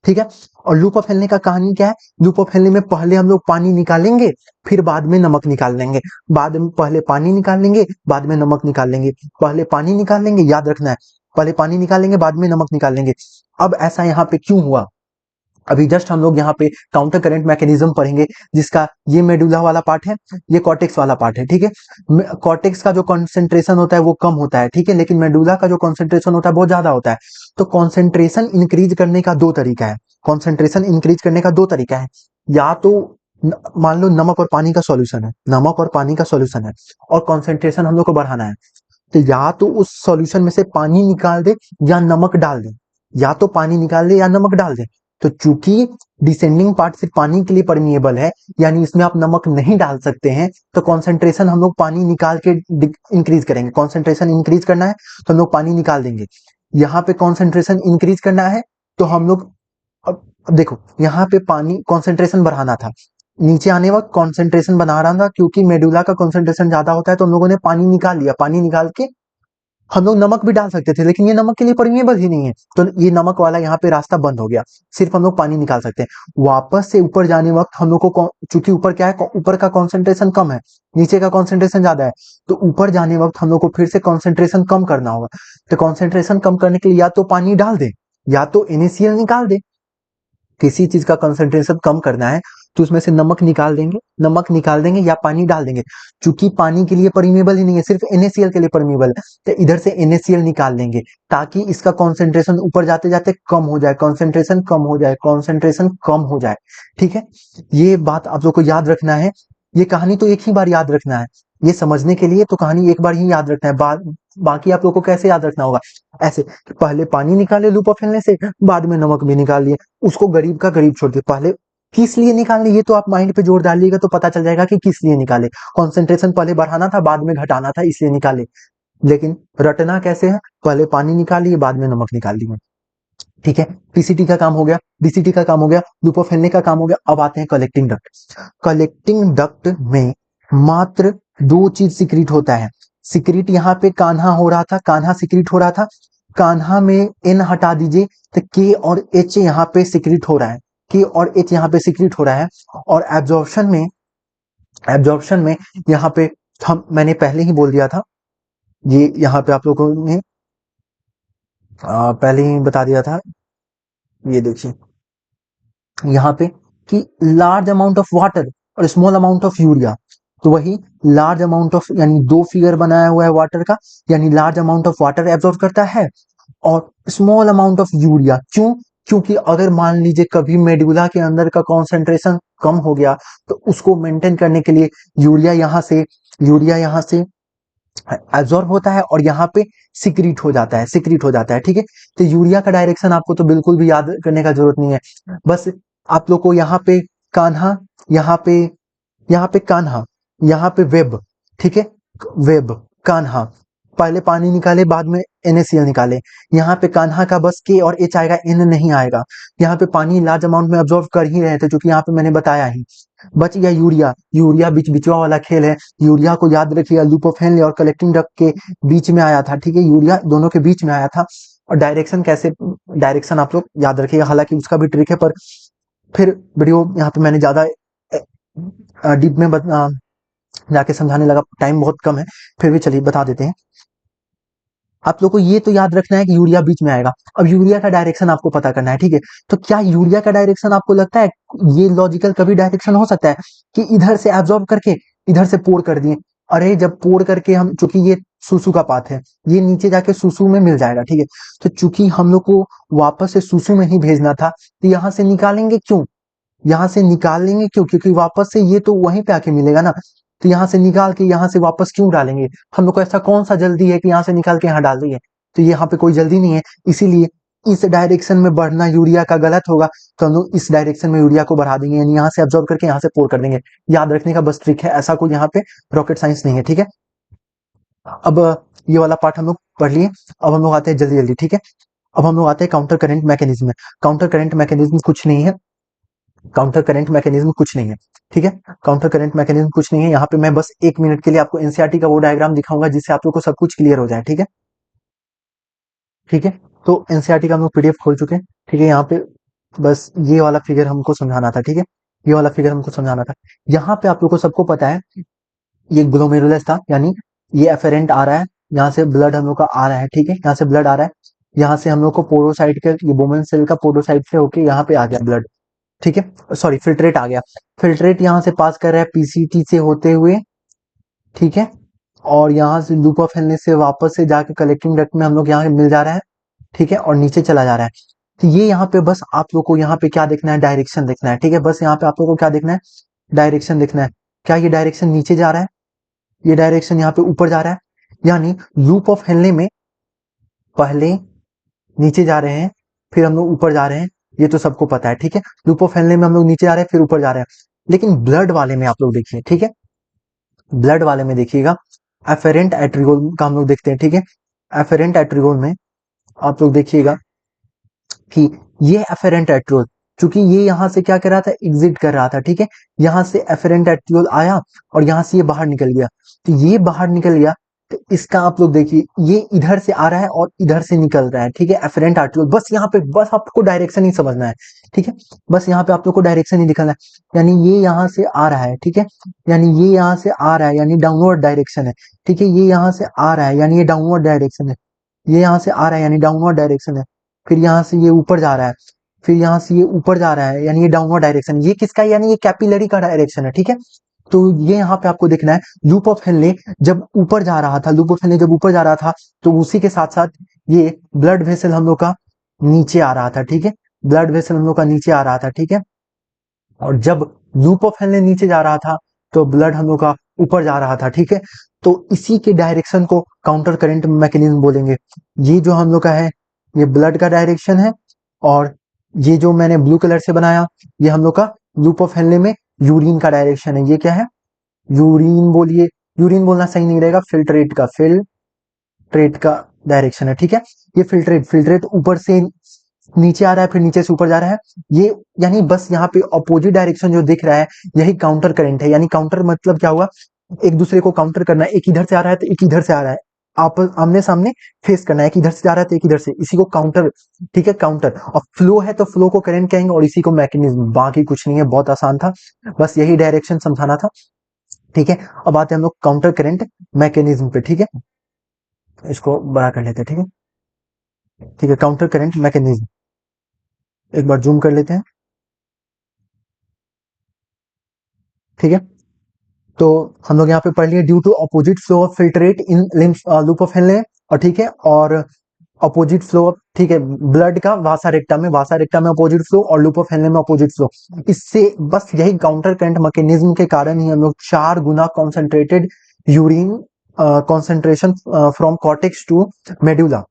Speaker 1: ठीक है। और लूप ऑफ हेलने का कहानी क्या है, लूप ऑफ हेलने में पहले हम लोग पानी निकालेंगे, फिर बाद में नमक निकाल लेंगे, बाद में पहले पानी निकाल लेंगे, बाद में नमक निकाल लेंगे, पहले पानी निकाल लेंगे, याद रखना है, पहले पानी निकालेंगे, बाद में नमक निकाल लेंगे। अब ऐसा यहाँ पे क्यों हुआ, अभी जस्ट हम लोग यहाँ पे काउंटर करंट मैकेनिज्म पढ़ेंगे, जिसका ये मेडुला वाला पार्ट है, ये कॉर्टेक्स वाला पार्ट है, ठीक है। कॉर्टेक्स का जो कॉन्सेंट्रेशन होता है वो कम होता है, ठीक है, लेकिन मेडुला का जो कॉन्सेंट्रेशन होता है बहुत ज्यादा होता है। तो कॉन्सेंट्रेशन इंक्रीज करने का दो तरीका है, कॉन्सेंट्रेशन इंक्रीज करने का दो तरीका है, या तो मान लो नमक और पानी का सॉल्यूशन है, नमक और पानी का सॉल्यूशन है, और कॉन्सेंट्रेशन हम लोग को बढ़ाना है, तो या तो उस सॉल्यूशन में से पानी निकाल दे या नमक डाल दे, या तो पानी निकाल दे या नमक डाल दे। तो चूंकि डिसेंडिंग पार्ट सिर्फ पानी के लिए परमिएबल है, यानी इसमें आप नमक नहीं डाल सकते हैं, तो कॉन्सेंट्रेशन हम लोग पानी निकाल के इंक्रीज करेंगे। कॉन्सेंट्रेशन इंक्रीज करना है तो हम लोग पानी निकाल देंगे, यहाँ पे कॉन्सेंट्रेशन इंक्रीज करना है तो हम लोग, अब देखो यहाँ पे पानी कॉन्सेंट्रेशन बढ़ाना था, नीचे आने वक्त कॉन्सेंट्रेशन बना रहा था, क्योंकि मेडुला का कॉन्सेंट्रेशन ज्यादा होता है, तो हम लोगों ने पानी निकाल लिया, पानी निकाल के हम लोग नमक भी डाल सकते थे, लेकिन ये नमक के लिए परमिएबल ही नहीं है, तो ये नमक वाला यहाँ पे रास्ता बंद हो गया, सिर्फ हम लोग पानी निकाल सकते हैं। वापस से ऊपर जाने वक्त हम लोग को, चूंकि ऊपर क्या है, ऊपर का कॉन्सेंट्रेशन कम है, नीचे का कॉन्सेंट्रेशन ज्यादा है, तो ऊपर जाने वक्त हम लोग को फिर से कॉन्सेंट्रेशन कम करना होगा। तो कॉन्सेंट्रेशन कम करने के लिए या तो पानी डाल दे या तो NaCl निकाल दे, किसी चीज का कंसंट्रेशन कम करना है तो उसमें से नमक निकाल देंगे, नमक निकाल देंगे या पानी डाल देंगे। चूंकि पानी के लिए परमिएबल ही नहीं है, सिर्फ NaCl के लिए परमिएबल है, तो इधर से NaCl निकाल देंगे, ताकि इसका कॉन्सेंट्रेशन ऊपर जाते जाते कम हो जाए, कॉन्सेंट्रेशन कम हो जाए, कॉन्सेंट्रेशन कम हो जाए, ठीक है। ये बात आप लोग को याद रखना है, ये कहानी तो एक ही बार याद रखना है, ये समझने के लिए तो कहानी एक बार ही याद रखना है, बाकी आप लोग को कैसे याद रखना होगा, ऐसे कि पहले पानी निकाले लूप ऑफ हेलने से, बाद में नमक भी निकाल लिए, उसको गरीब का गरीब छोड़ दिए। पहले किस लिए निकालने, ये तो आप माइंड पे जोर डालिएगा तो पता चल जाएगा कि किस लिए निकाले, कॉन्सेंट्रेशन पहले बढ़ाना था बाद में घटाना था, इसलिए निकाले। लेकिन रटना कैसे है, पहले पानी निकालिए बाद में नमक निकाल लिए, ठीक है। पीसीटी का काम हो गया, डीसीटी का काम हो गया, लूप ऑफ हेलने का काम हो गया। अब आते हैं कलेक्टिंग डक्ट। कलेक्टिंग डक्ट में मात्र दो चीज सिक्रीट होता है, सिक्रीट यहाँ पे कान्हा हो रहा था, कान्हा सिक्रीट हो रहा था, कान्हा में एन हटा दीजिए तो के और एच यहाँ पे सिक्रीट हो रहा है, के और एच यहाँ पे सिक्रीट हो रहा है। और एब्जॉर्प्शन में यहाँ पे मैंने पहले ही बोल दिया था, ये यहाँ पे आप लोगों ने पहले ही बता दिया था, ये देखिए यहाँ पे कि लार्ज अमाउंट ऑफ वाटर और स्मॉल अमाउंट ऑफ यूरिया, तो वही लार्ज अमाउंट ऑफ, यानी दो फिगर बनाया हुआ है वाटर का, यानी large amount of water absorb करता है और स्मॉल अमाउंट ऑफ यूरिया। क्यों, क्योंकि अगर मान लीजिए कभी मेडुला के अंदर का कॉन्सेंट्रेशन कम हो गया तो उसको मेंटेन करने के लिए यूरिया यहाँ से एब्जॉर्ब होता है और यहाँ पे सिक्रीट हो जाता है, सिक्रीट हो जाता है, ठीक है। तो यूरिया का डायरेक्शन आपको तो बिल्कुल भी याद करने का जरूरत नहीं है, बस आप लोग को यहाँ पे कान्हा, यहाँ पे कान्हा, यहाँ पे वेब, ठीक है, वेब कान्हा, पहले पानी निकाले बाद में NaCl निकाले, यहाँ पे कान्हा का बस के और एच आएगा, एन नहीं आएगा। यहाँ पे पानी लार्ज अमाउंट में ऑब्जॉर्व कर ही रहे थे, क्योंकि यहाँ पे मैंने बताया ही। बच गया यूरिया, यूरिया बीच बिचवा वाला खेल है, यूरिया को याद रखिएगा लूप ऑफ हेनले और कलेक्टिंग डक्ट के बीच में आया था, ठीक है, यूरिया दोनों के बीच में आया था। और डायरेक्शन कैसे, डायरेक्शन आप लोग याद रखिएगा, हालांकि उसका भी ट्रिक है, पर फिर वीडियो यहाँ पे मैंने ज्यादा डीप में जाके समझाने लगा, टाइम बहुत कम है, फिर भी चलिए बता देते हैं। आप लोग को ये तो याद रखना है कि यूरिया बीच में आएगा। अब यूरिया का डायरेक्शन आपको पता करना है, ठीक है। तो क्या यूरिया का डायरेक्शन आपको लगता है ये लॉजिकल कभी डायरेक्शन हो सकता है कि इधर से एब्जॉर्ब करके इधर से पोर कर दिए? अरे जब पोर करके हम, चूंकि ये सुसु का पाथ है, ये नीचे जाके सुसु में मिल जाएगा, ठीक है। तो चूंकि हम लोग को वापस से सुसु में ही भेजना था, तो यहाँ से निकालेंगे क्यों, यहाँ से निकाल लेंगे क्यों, क्योंकि वापस से ये तो वहीं पे आके मिलेगा ना, तो यहाँ से निकाल के यहाँ से वापस क्यों डालेंगे? हम लोग को ऐसा कौन सा जल्दी है कि यहाँ से निकाल के यहाँ डाल देंगे? तो यहाँ पे कोई जल्दी नहीं है, इसीलिए इस डायरेक्शन में बढ़ना यूरिया का गलत होगा, तो हम लोग इस डायरेक्शन में यूरिया को बढ़ा देंगे, यानी यहाँ से एब्जॉर्ब करके यहाँ से पोर कर देंगे। याद रखने का बस ट्रिक है, ऐसा कोई यहाँ पे रॉकेट साइंस नहीं है, ठीक है। अब ये वाला पार्ट हम लोग पढ़ लिए। अब हम लोग आते हैं जल्दी जल्दी, ठीक है। अब हम लोग आते हैं काउंटर करंट मैकेनिज्म में। काउंटर करंट मैकेनिज्म कुछ नहीं है, काउंटर करंट मैकेनिज्म कुछ नहीं है, ठीक है। काउंटर करंट मैकेनिज्म कुछ नहीं है। यहाँ पे मैं बस 1 मिनट के लिए आपको एनसीईआरटी का वो डायग्राम दिखाऊंगा जिससे आप लोग को सब कुछ क्लियर हो जाए, ठीक है। ठीक है, तो एनसीईआरटी का हम लोग पीडीएफ खोल चुके हैं, ठीक है। यहाँ पे बस ये वाला फिगर हमको समझाना था, ठीक है। ये वाला फिगर हमको समझाना था। यहाँ पे आप लोग को सबको पता है ये ग्लोमेरुलस था, यानी ये एफेरेंट आ रहा है, यहाँ से ब्लड हम लोग का आ रहा है, ठीक है। यहाँ से ब्लड आ रहा है, यहाँ से हम लोग को पोरोसाइट के, ये बोमन सेल का पोरोसाइट से होके यहाँ पे आ गया ब्लड, ठीक है। सॉरी, फिल्ट्रेट आ गया। फिल्ट्रेट यहाँ से पास कर रहा है पीसीटी से होते हुए, ठीक है। और यहाँ से लूप ऑफ हेलनेस से वापस से जाके कलेक्टिंग डक्ट में हम लोग यहाँ मिल जा रहा है, ठीक है, और नीचे चला जा रहा है। तो ये यहाँ पे बस आप लोग को यहाँ पे क्या देखना है, डायरेक्शन देखना है, ठीक है। बस यहाँ पे आप लोग को क्या देखना है, डायरेक्शन देखना है। क्या ये डायरेक्शन नीचे जा रहा है, ये डायरेक्शन यहाँ पे ऊपर जा रहा है, यानी लूप ऑफ हेलने में पहले नीचे जा रहे हैं, फिर हम लोग ऊपर जा रहे हैं, ये तो सबको पता है, ठीक है। लूप ऑफ हेलने में हम लोग नीचे जा रहे हैं फिर ऊपर जा रहे हैं। लेकिन ब्लड वाले में आप लोग देखिए, ठीक है, ब्लड वाले में देखिएगा, एफेरेंट एट्रियोल का हम लोग देखते हैं, ठीक है। एफेरेंट एट्रियोल में आप लोग देखिएगा कि ये एफेरेंट एट्रियोल, चूंकि ये यहाँ से क्या कर रहा था, एग्जिट कर रहा था, ठीक है। यहाँ से एफेरेंट एट्रियोल आया और यहाँ से ये बाहर निकल गया, तो ये बाहर निकल गया, तो इसका आप लोग देखिए ये इधर से आ रहा है और इधर से निकल रहा है, ठीक है, एफेरेंट आर्टिकल। बस यहाँ पे बस आपको डायरेक्शन ही समझना है, ठीक है। बस यहाँ पे आप लोग को डायरेक्शन ही दिखाना है, यानी ये यहाँ से आ रहा है, ठीक है, यानी ये यहाँ से आ रहा है, यानी डाउनवर्ड डायरेक्शन है, ठीक है। ये यहाँ से आ रहा है, यानी ये डाउनवर्ड डायरेक्शन है। ये यहाँ से आ रहा है, यानी डाउनवर्ड डायरेक्शन है। फिर यहाँ से ये ऊपर जा रहा है, फिर यहाँ से ये ऊपर जा रहा है, यानी ये डाउनवर्ड डायरेक्शन। ये किसका है, यानी ये कैपिलरी का डायरेक्शन है, ठीक है। तो ये यहाँ पे आपको देखना है, लूप ऑफ हेनले जब ऊपर जा रहा था, लूप ऑफ हेनले जब ऊपर जा रहा था, तो उसी के साथ साथ ये ब्लड वेसल हम लोग का नीचे आ रहा था, ठीक है। ब्लड वेसल हम लोग का नीचे आ रहा था, ठीक है। और जब लूप ऑफ हेनले नीचे जा रहा था, तो ब्लड हम लोग का ऊपर जा रहा था, ठीक है। तो इसी के डायरेक्शन को काउंटर करंट मैकेनिज्म बोलेंगे। ये जो हम लोग का है, ये ब्लड का डायरेक्शन है, और ये जो मैंने ब्लू कलर से बनाया, ये हम लोग का लूप ऑफ हेनले में यूरिन का डायरेक्शन है। ये क्या है, यूरिन बोलिए, यूरिन बोलना सही नहीं रहेगा, फिल्ट्रेट का डायरेक्शन है, ठीक है। ये फिल्ट्रेट फिल्ट्रेट ऊपर से नीचे आ रहा है, फिर नीचे से ऊपर जा रहा है, ये यानी बस यहाँ पे अपोजिट डायरेक्शन जो दिख रहा है, यही काउंटर करंट है। यानी काउंटर मतलब क्या हुआ, एक दूसरे को काउंटर करना है, एक इधर से आ रहा है तो एक इधर से आ रहा है, आप आमने सामने फेस करना है, एक इधर से जा रहा है तो एक इधर से, इसी को काउंटर, ठीक है, काउंटर। और फ्लो है तो फ्लो को करंट कहेंगे, और इसी को मैकेनिज्म, बाकी कुछ नहीं है, बहुत आसान था, बस यही डायरेक्शन समझाना था, ठीक है। अब आते हैं हम लोग काउंटर करंट मैकेनिज्म पे, ठीक है। इसको बड़ा कर लेते हैं, ठीक है, ठीक है। काउंटर करंट मैकेनिज्म एक बार जूम कर लेते हैं, ठीक है। तो हम लोग यहाँ पे पढ़ लिए, due to opposite flow of filtrate in loop of Henle, और ठीक है, और अपोजिट फ्लो ऑफ, ठीक है, ब्लड का वासा रेक्टा में अपोजिट फ्लो, और लूप ऑफ हेनले में अपोजिट फ्लो। इससे बस यही काउंटर करंट मैकेनिज्म के कारण ही हम लोग 4 गुना concentrated urine concentration from cortex to medulla,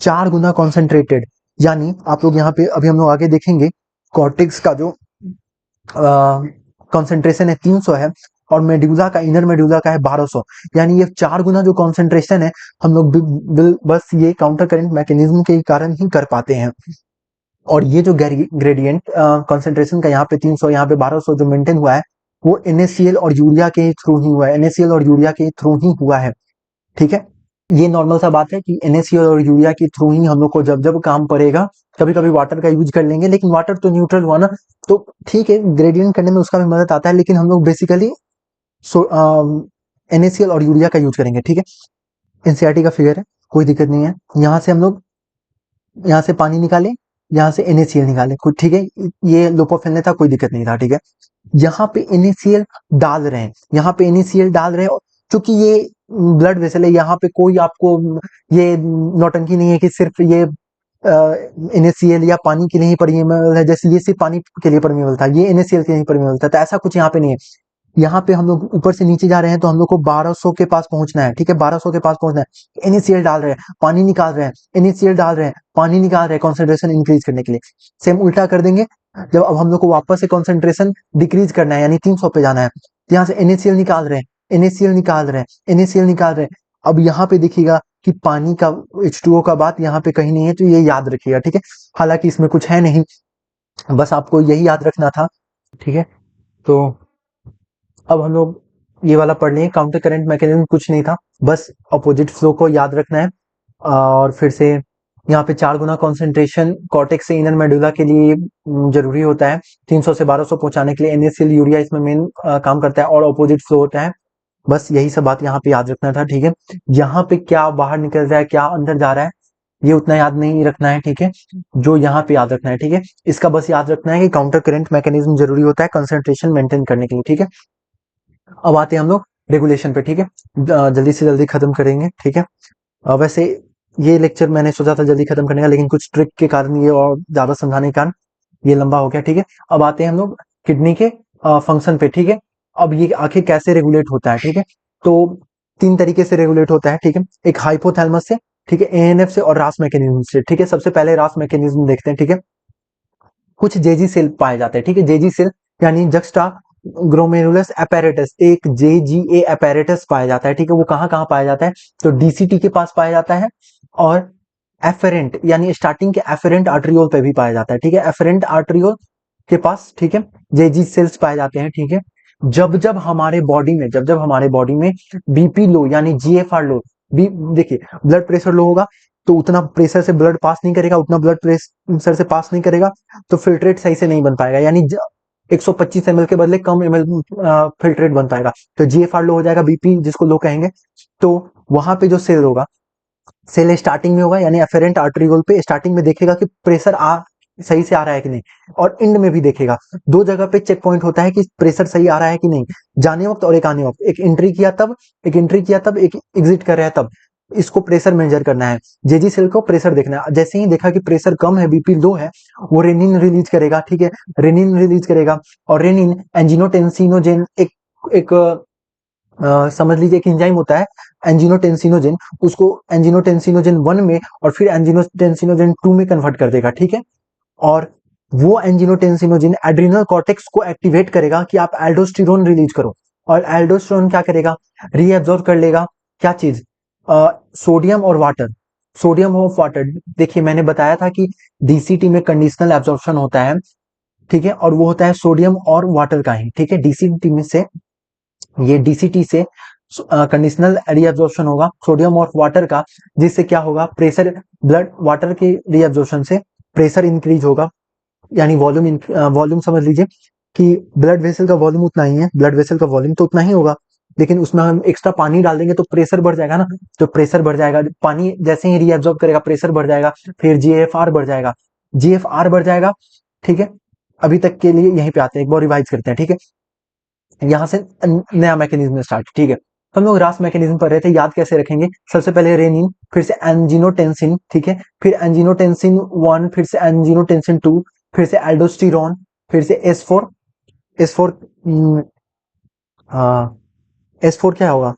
Speaker 1: 4 गुना कॉन्सेंट्रेटेड। यानी आप लोग यहाँ पे अभी हम लोग आगे देखेंगे, कॉर्टेक्स का जो कॉन्सेंट्रेशन है 300 है, और मेडुला का, इनर मेडुला का है 1200, यानी ये 4 गुना जो कॉन्सेंट्रेशन है हम लोग बस ये काउंटर करंट मैकेनिज्म के कारण ही कर पाते हैं। और ये जो ग्रेडियंट कॉन्सेंट्रेशन का यहाँ पे 300, यहाँ पे 1200 जो मेंटेन हुआ है, वो NaCl और यूरिया के थ्रू ही हुआ है, NaCl और यूरिया के थ्रू ही हुआ है, ठीक है। ये नॉर्मल सा बात है कि NaCl और यूरिया के थ्रू ही हम लोग को जब जब काम पड़ेगा, कभी कभी वाटर का यूज कर लेंगे, लेकिन वाटर तो न्यूट्रल हुआ ना, तो ठीक है, ग्रेडियंट करने में उसका भी मदद आता है, लेकिन हम लोग बेसिकली NaCl और यूरिया का यूज करेंगे, ठीक है। एनसीईआरटी का फिगर है, कोई दिक्कत नहीं है। यहाँ से हम लोग, यहाँ से पानी निकाले, यहाँ से NaCl निकाले, कोई ठीक है, ये लोपोफिल था, कोई दिक्कत नहीं था, ठीक है। यहाँ पे NaCl डाल रहे हैं, यहाँ पे NaCl डाल रहे हैं, क्योंकि ये ब्लड वेसल है, यहाँ पे कोई आपको ये नौटंकी नहीं है कि सिर्फ ये NaCl या पानी के लिए ही परमिएबल है, जैसे ये सिर्फ पानी के लिए परमिएबल था, ये NaCl के लिए परमिएबल था, तो ऐसा कुछ यहाँ पे नहीं है। यहाँ पे हम लोग ऊपर से नीचे जा रहे हैं, तो हम लोग को 1200 के पास पहुंचना है, ठीक है, 1200 के पास पहुंचना है। NaCl डाल रहे हैं, पानी निकाल रहे हैं, NaCl डाल रहे हैं, पानी निकाल रहे हैं, कॉन्सेंट्रेशन इंक्रीज करने के लिए। सेम उल्टा कर देंगे, जब अब हम लोग को वापस से कॉन्सेंट्रेशन डिक्रीज करना है, यानी 300 पे जाना है, तो यहाँ से NaCl निकाल रहे हैं, NaCl निकाल रहे हैं, NaCl निकाल रहे हैं, अब यहाँ पे देखिएगा कि पानी का H2O का बात यहाँ पे कहीं नहीं है, तो ये याद रखिएगा, ठीक है। हालांकि इसमें कुछ है नहीं, बस आपको यही याद रखना था, ठीक है। तो अब हम लोग ये वाला पढ़ लें, काउंटर करंट मैकेनिज्म कुछ नहीं था, बस अपोजिट फ्लो को याद रखना है। और फिर से यहाँ पे 4 गुना कॉन्सेंट्रेशन कॉर्टेक्स से इनर मेडुला के लिए जरूरी होता है, 300 से 1200 पहुंचाने के लिए NaCl यूरिया इसमें मेन काम करता है, और अपोजिट फ्लो होता है। बस यही सब बात यहाँ पे याद रखना था, ठीक है। यहाँ पे क्या बाहर निकल रहा है, क्या अंदर जा रहा है, ये उतना याद नहीं रखना है, ठीक है। जो यहाँ पे याद रखना है, ठीक है, इसका बस याद रखना है कि काउंटर करंट मैकेनिज्म जरूरी होता है कंसंट्रेशन मेंटेन करने के लिए, ठीक है। अब आते हैं हम लोग रेगुलेशन पे, ठीक है। जल्दी से जल्दी खत्म करेंगे, ठीक है। वैसे ये लेक्चर मैंने सोचा था जल्दी खत्म करने का, लेकिन कुछ ट्रिक के कारण ये और ज्यादा समझाने के कारण ये लंबा हो गया, ठीक है। अब आते हैं हम लोग किडनी के फंक्शन पे, ठीक है। अब ये आखिर कैसे रेगुलेट होता है, ठीक है। तो 3 तरीके से रेगुलेट होता है, ठीक है। एक हाइपोथैलेमस से, ठीक है, ANF से और रास मैकेनिज्म से, ठीक है। सबसे पहले रास मैकेनिज्म देखते हैं, ठीक है। कुछ जेजी सेल पाए जाते हैं, ठीक है। जेजी सेल यानी जक्स्टा ग्लोमेरुलस apparatus, एक JGA apparatus पाया जाता है, ठीक है। वो कहाँ कहाँ पाया जाता है, तो DCT के पास पाया जाता है, और एफेरेंट यानी स्टार्टिंग के एफेरेंट आर्टरियोल पे भी पाया जाता है, ठीक है। एफेरेंट आर्टरियोल के पास, ठीक है, जेजी सेल्स पाए जाते हैं, ठीक है। जब जब हमारे बॉडी में बीपी लो यानी GFR लो, बी देखिए ब्लड प्रेशर लो होगा, तो उतना प्रेशर से ब्लड पास नहीं करेगा, उतना ब्लड प्रेशर से पास नहीं करेगा, तो फिल्ट्रेट सही से नहीं बन पाएगा, यानी 125 ml के बदले कम ml फिल्ट्रेट बन पाएगा, तो GFR लो हो जाएगा, बीपी जिसको लो कहेंगे। तो वहां पे जो सेल होगा, सेल स्टार्टिंग में होगा, यानी एफेरेंट आर्टरियोल पे स्टार्टिंग में देखेगा कि प्रेशर सही से आ रहा है कि नहीं, और एंड में भी देखेगा। 2 जगह पे चेक पॉइंट होता है कि प्रेशर सही आ रहा है कि नहीं, जाने वक्त और एक आने वक्त, एक एंट्री किया तब, एक एग्जिट कर रहा है तब, इसको प्रेशर मेजर करना है। जेजी सेल को प्रेशर देखना है, जैसे ही देखा कि प्रेशर कम है, बीपी लो है, वो रेनिन रिलीज करेगा, ठीक है, रेनिन रिलीज करेगा। और रेनिन एंजिनोटेंसिनोजेन एक समझ लीजिए एक एंजाइम होता है एंजिनोटेंसिनोजेन, उसको एंजिनोटेंसिनोजेन 1 में और फिर एंजिनोटेंसिनोजेन 2 में कन्वर्ट कर देगा, ठीक है। और वो एंजिनोटेंसिनोजेन एड्रिनल कॉर्टेक्स को एक्टिवेट करेगा कि आप एल्डोस्टेरोन रिलीज करो, और एल्डोस्टेरोन क्या करेगा, रीएब्जॉर्ब कर लेगा क्या चीज, सोडियम और वाटर, सोडियम ऑफ वाटर। देखिए मैंने बताया था कि DCT में कंडीशनल एब्जॉर्प्शन होता है, ठीक है, और वो होता है सोडियम और वाटर का ही, ठीक है। DCT में से ये DCT से कंडीशनल रीअब्जॉर्प्शन होगा सोडियम और वाटर का, जिससे क्या होगा, प्रेशर ब्लड वाटर के रीअब्जॉर्प्शन से प्रेशर इंक्रीज होगा, यानी वॉल्यूम समझ लीजिए कि ब्लड वेसल का वॉल्यूम उतना ही है, ब्लड वेसल का वॉल्यूम तो उतना ही होगा, लेकिन उसमें हम एक्स्ट्रा पानी डाल देंगे तो प्रेशर बढ़ जाएगा ना, तो प्रेशर बढ़ जाएगा, पानी जैसे ही रीअब्जॉर्ब करेगा प्रेशर बढ़ जाएगा, फिर GFR बढ़ जाएगा, GFR बढ़ जाएगा, ठीक है। अभी तक के लिए यहीं पे आते हैं, एक बार रिवाइज करते हैं, ठीक है। यहाँ से नया मैकेनिज्म स्टार्ट, ठीक है। हम लोग रास मैकेनिज्म पर रहे थे, याद कैसे रखेंगे, सबसे पहले रेनिन, फिर से एंजिनोटेंसिन, ठीक है, फिर एंजिनोटेंसिन 1, फिर से एंजिनोटेंसिन 2, फिर से एल्डोस्टेरोन, फिर से S4, S4 S4 क्या होगा,